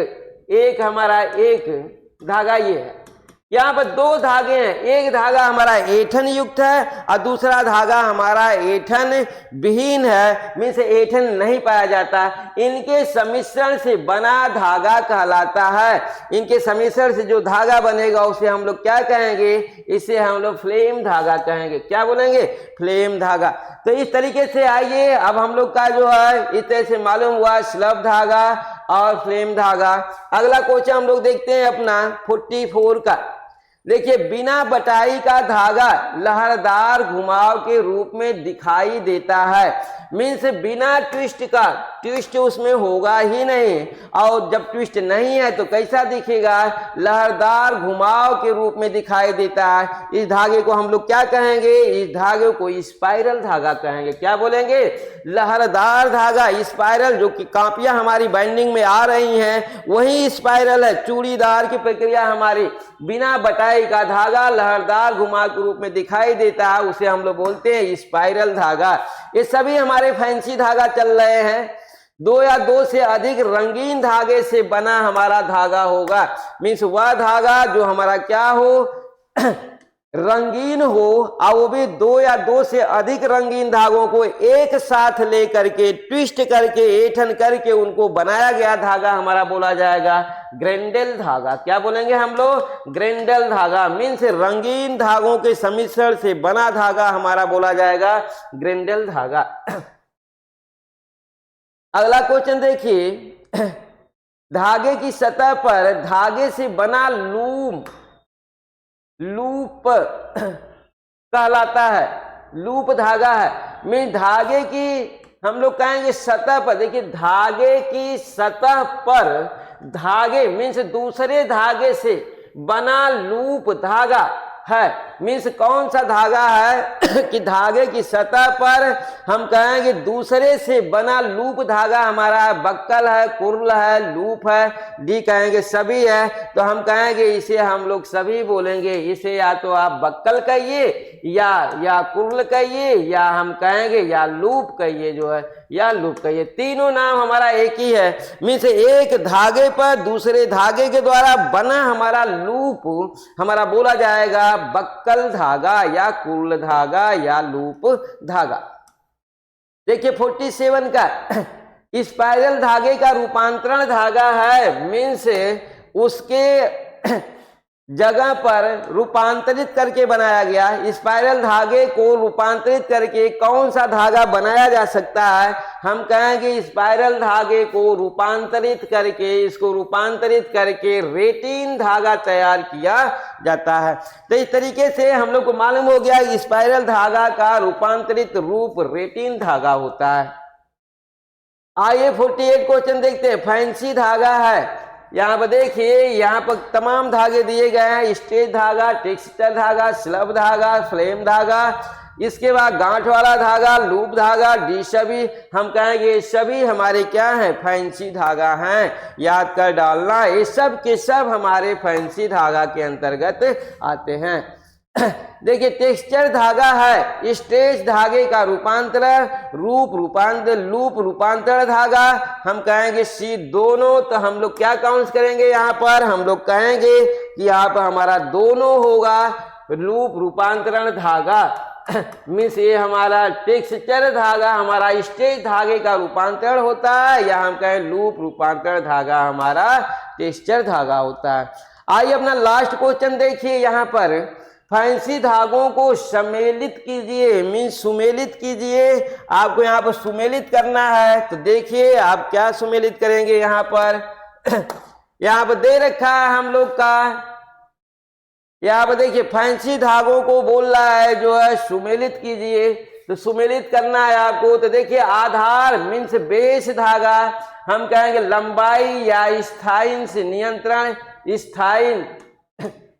धागा ये है, यहाँ पर दो धागे हैं, एक धागा हमारा ऐंठन युक्त है और दूसरा धागा हमारा ऐंठन विहीन है, मीन्स ऐंठन नहीं पाया जाता। इनके सम्मिश्रण से बना धागा कहलाता है। इनके सम्मिश्रण से जो धागा बनेगा उसे हम लोग क्या कहेंगे, इसे हम लोग फ्लेम धागा कहेंगे। क्या बोलेंगे, फ्लेम धागा। तो इस तरीके से आइए अब हम लोग का जो है इस तरह से मालूम हुआ स्लब धागा और फ्लेम धागा। अगला क्वेश्चन हम लोग देखते हैं अपना 44 का। देखिए, बिना बटाई का धागा लहरदार घुमाव के रूप में दिखाई देता है, मीन्स बिना ट्विस्ट का, ट्विस्ट उसमें होगा ही नहीं, और जब ट्विस्ट नहीं है तो कैसा दिखेगा, लहरदार घुमाव के रूप में दिखाई देता है। इस धागे को हम लोग क्या कहेंगे, इस धागे को स्पाइरल धागा कहेंगे। क्या बोलेंगे, लहरदार धागा, स्पाइरल। जो कि कापियां हमारी बाइंडिंग में आ रही हैं वही स्पाइरल है। चूड़ीदार की प्रक्रिया हमारी बिना बटाई का धागा लहरदार घुमाव के रूप में दिखाई देता है, उसे हम लोग बोलते हैं स्पाइरल धागा। ये सभी हमारे फैंसी धागा चल रहे हैं। दो या दो से अधिक रंगीन धागे से बना हमारा धागा होगा, मीन्स वह धागा जो हमारा क्या हो रंगीन हो, और वो भी दो या दो से अधिक रंगीन धागों को एक साथ लेकर के ट्विस्ट करके ऐंठन करके उनको बनाया गया धागा हमारा बोला जाएगा ग्रेंडेल धागा। क्या बोलेंगे हम लोग, ग्रेंडेल धागा। मीन्स रंगीन धागों के सम्मिश्रण से बना धागा हमारा बोला जाएगा ग्रेंडेल धागा। अगला क्वेश्चन देखिए, धागे की सतह पर धागे से बना लूप कहलाता है, लूप धागा है। मीन धागे की हम लोग कहेंगे सतह पर, देखिए धागे की सतह पर धागे मीन्स दूसरे धागे से बना लूप धागा है। मीन्स कौन सा धागा है कि धागे की सतह पर हम कहेंगे दूसरे से बना लूप धागा हमारा है, बक्कल है, कुर्ल है, लूप है, डी कहेंगे सभी है। तो हम कहेंगे इसे हम लोग सभी बोलेंगे। इसे या तो आप बक्कल कहिए या कुर्ल कहिए, या हम कहेंगे या लूप कहिए, जो है या लूप कहिए। तीनों नाम हमारा एक ही है। मीन्स एक धागे पर दूसरे धागे के द्वारा बना हमारा लूप हमारा बोला जाएगा बक्कल धागा या कुर्ल धागा या लूप धागा। देखिए 47 का, स्पाइरल धागे का रूपांतरण धागा है, मीन्स उसके जगह पर रूपांतरित करके बनाया गया। स्पाइरल धागे को रूपांतरित करके कौन सा धागा बनाया जा सकता है, हम कहेंगे स्पाइरल धागे को रूपांतरित करके, इसको रूपांतरित करके रेटिन धागा तैयार किया जाता है। तो इस तरीके से हम लोग को मालूम हो गया स्पाइरल धागा का रूपांतरित रूप रेटिन धागा होता है। आइए 48 क्वेश्चन देखते हैं। फैंसी धागा है, यहाँ पर देखिए, यहाँ पर तमाम धागे दिए गए हैं, स्ट्रेट धागा, टेक्सचर धागा, स्लब धागा, फ्लेम धागा, इसके बाद गांठ वाला धागा, लूप धागा, डी सभी। हम कहेंगे सभी हमारे क्या हैं, फैंसी धागा हैं। याद कर डालना, ये सब के सब हमारे फैंसी धागा के अंतर्गत आते हैं। देखिए टेक्सचर धागा है, स्ट्रेच धागे का रूपांतर, लूप रूपांतर धागा, हम कहेंगे सी दोनों। तो हम लोग क्या काउंट करेंगे, यहाँ पर हम लोग कहेंगे कि यहाँ पर हमारा दोनों होगा लूप रूपांतरण धागा। मीन्स ये हमारा टेक्सचर धागा हमारा स्ट्रेच धागे का रूपांतरण होता है, या हम कहें लूप रूपांतरण धागा हमारा टेक्सचर धागा होता है। आइए अपना लास्ट क्वेश्चन देखिए। यहाँ पर फैंसी धागों को सम्मेलित कीजिए, मीन्स सुमेलित कीजिए। आपको यहाँ पर सुमेलित करना है, तो देखिए आप क्या सुमेलित करेंगे। यहाँ पर यहाँ पर दे रखा है हम लोग का, यहाँ पर देखिए फैंसी धागों को बोल रहा है जो है सुमेलित कीजिए। तो सुमेलित करना है आपको। तो देखिए आधार मीन्स बेस धागा, हम कहेंगे लंबाई या स्थायी से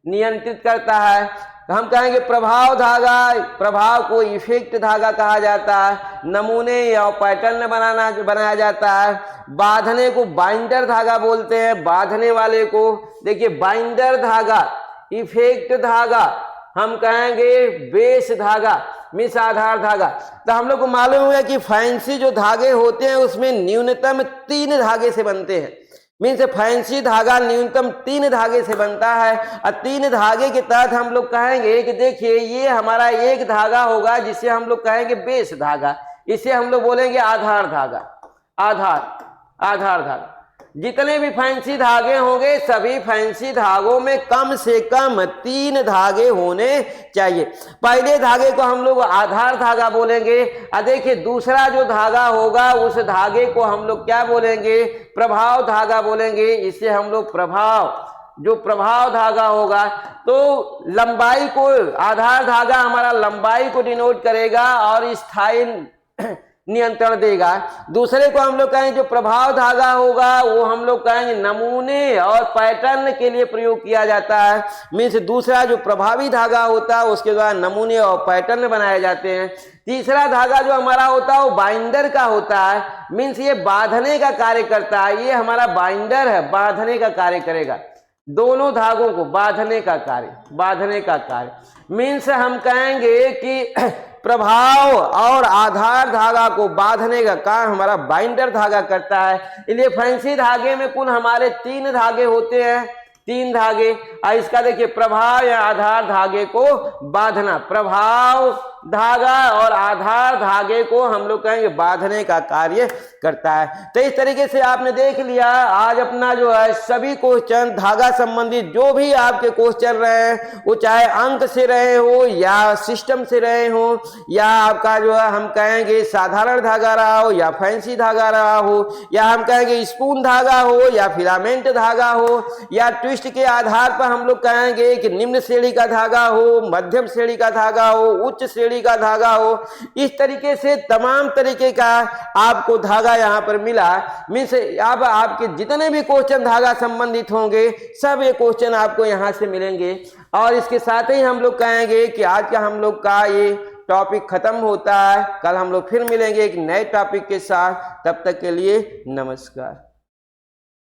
नियंत्रित करता है। तो हम कहेंगे प्रभाव धागा, प्रभाव को इफेक्ट धागा कहा जाता है। नमूने या पैटर्न बनाया जाता है। बांधने को बाइंडर धागा बोलते हैं, बांधने वाले को। देखिए बाइंडर धागा, इफेक्ट धागा, हम कहेंगे बेस धागा, मीन्स आधार धागा। तो हम लोग को मालूम है कि फैंसी जो धागे होते हैं उसमें न्यूनतम 3 धागे से बनते हैं। मीन्स फैंसी धागा न्यूनतम 3 धागे से बनता है। और 3 धागे के तहत हम लोग कहेंगे कि देखिए ये हमारा एक धागा होगा जिसे हम लोग कहेंगे बेस धागा, इसे हम लोग बोलेंगे आधार धागा। आधार धागा। जितने भी फैंसी धागे होंगे सभी फैंसी धागों में कम से कम 3 धागे होने चाहिए। पहले धागे को हम लोग आधार धागा बोलेंगे, और देखिए दूसरा जो धागा होगा उस धागे को हम लोग क्या बोलेंगे, प्रभाव धागा बोलेंगे। इसे हम लोग प्रभाव धागा होगा। तो लंबाई को आधार धागा हमारा लंबाई को डिनोट करेगा और स्थायी नियंत्रण देगा। दूसरे को हम लोग कहेंगे जो प्रभाव धागा होगा वो हम लोग कहेंगे नमूने और पैटर्न के लिए प्रयोग किया जाता है। मीन्स दूसरा जो प्रभावी धागा होता है उसके द्वारा नमूने और पैटर्न बनाए जाते हैं। तीसरा धागा जो हमारा होता है वो बाइंडर का होता है। मीन्स ये बांधने का कार्य करता है, ये हमारा बाइंडर है, बांधने का कार्य करेगा। दोनों धागों को बांधने का कार्य। मीन्स हम कहेंगे कि प्रभाव और आधार धागा को बांधने का काम हमारा बाइंडर धागा करता है। इसलिए फैंसी धागे में कुल हमारे 3 धागे होते हैं, 3 धागे। और इसका देखिए प्रभाव या आधार धागे को बांधना, प्रभाव धागा और आधार धागे को हम लोग कहेंगे बांधने का कार्य करता है। तो इस तरीके से आपने देख लिया आज अपना जो है सभी क्वेश्चन धागा संबंधित जो भी आपके क्वेश्चन रहे हैं वो चाहे अंक से रहे हो या सिस्टम से रहे हो या आपका जो है हम कहेंगे साधारण धागा रहा हो या फैंसी धागा रहा हो या हम कहेंगे स्पून धागा हो या फिलामेंट धागा हो या ट्विस्ट के आधार पर हम लोग कहेंगे कि निम्न श्रेणी का धागा हो, मध्यम श्रेणी का धागा हो, उच्च श्रेणी का धागा हो। इस तरीके से तमाम तरीके का आपको धागा यहाँ पर मिला। मीन्स अब आपके जितने भी क्वेश्चन धागा संबंधित होंगे सब ये क्वेश्चन आपको यहाँ से मिलेंगे। और इसके साथ ही हम लोग कहेंगे कि आज का हम लोग का ये टॉपिक खत्म होता है। कल हम लोग फिर मिलेंगे एक नए टॉपिक के साथ। तब तक के लिए नमस्कार।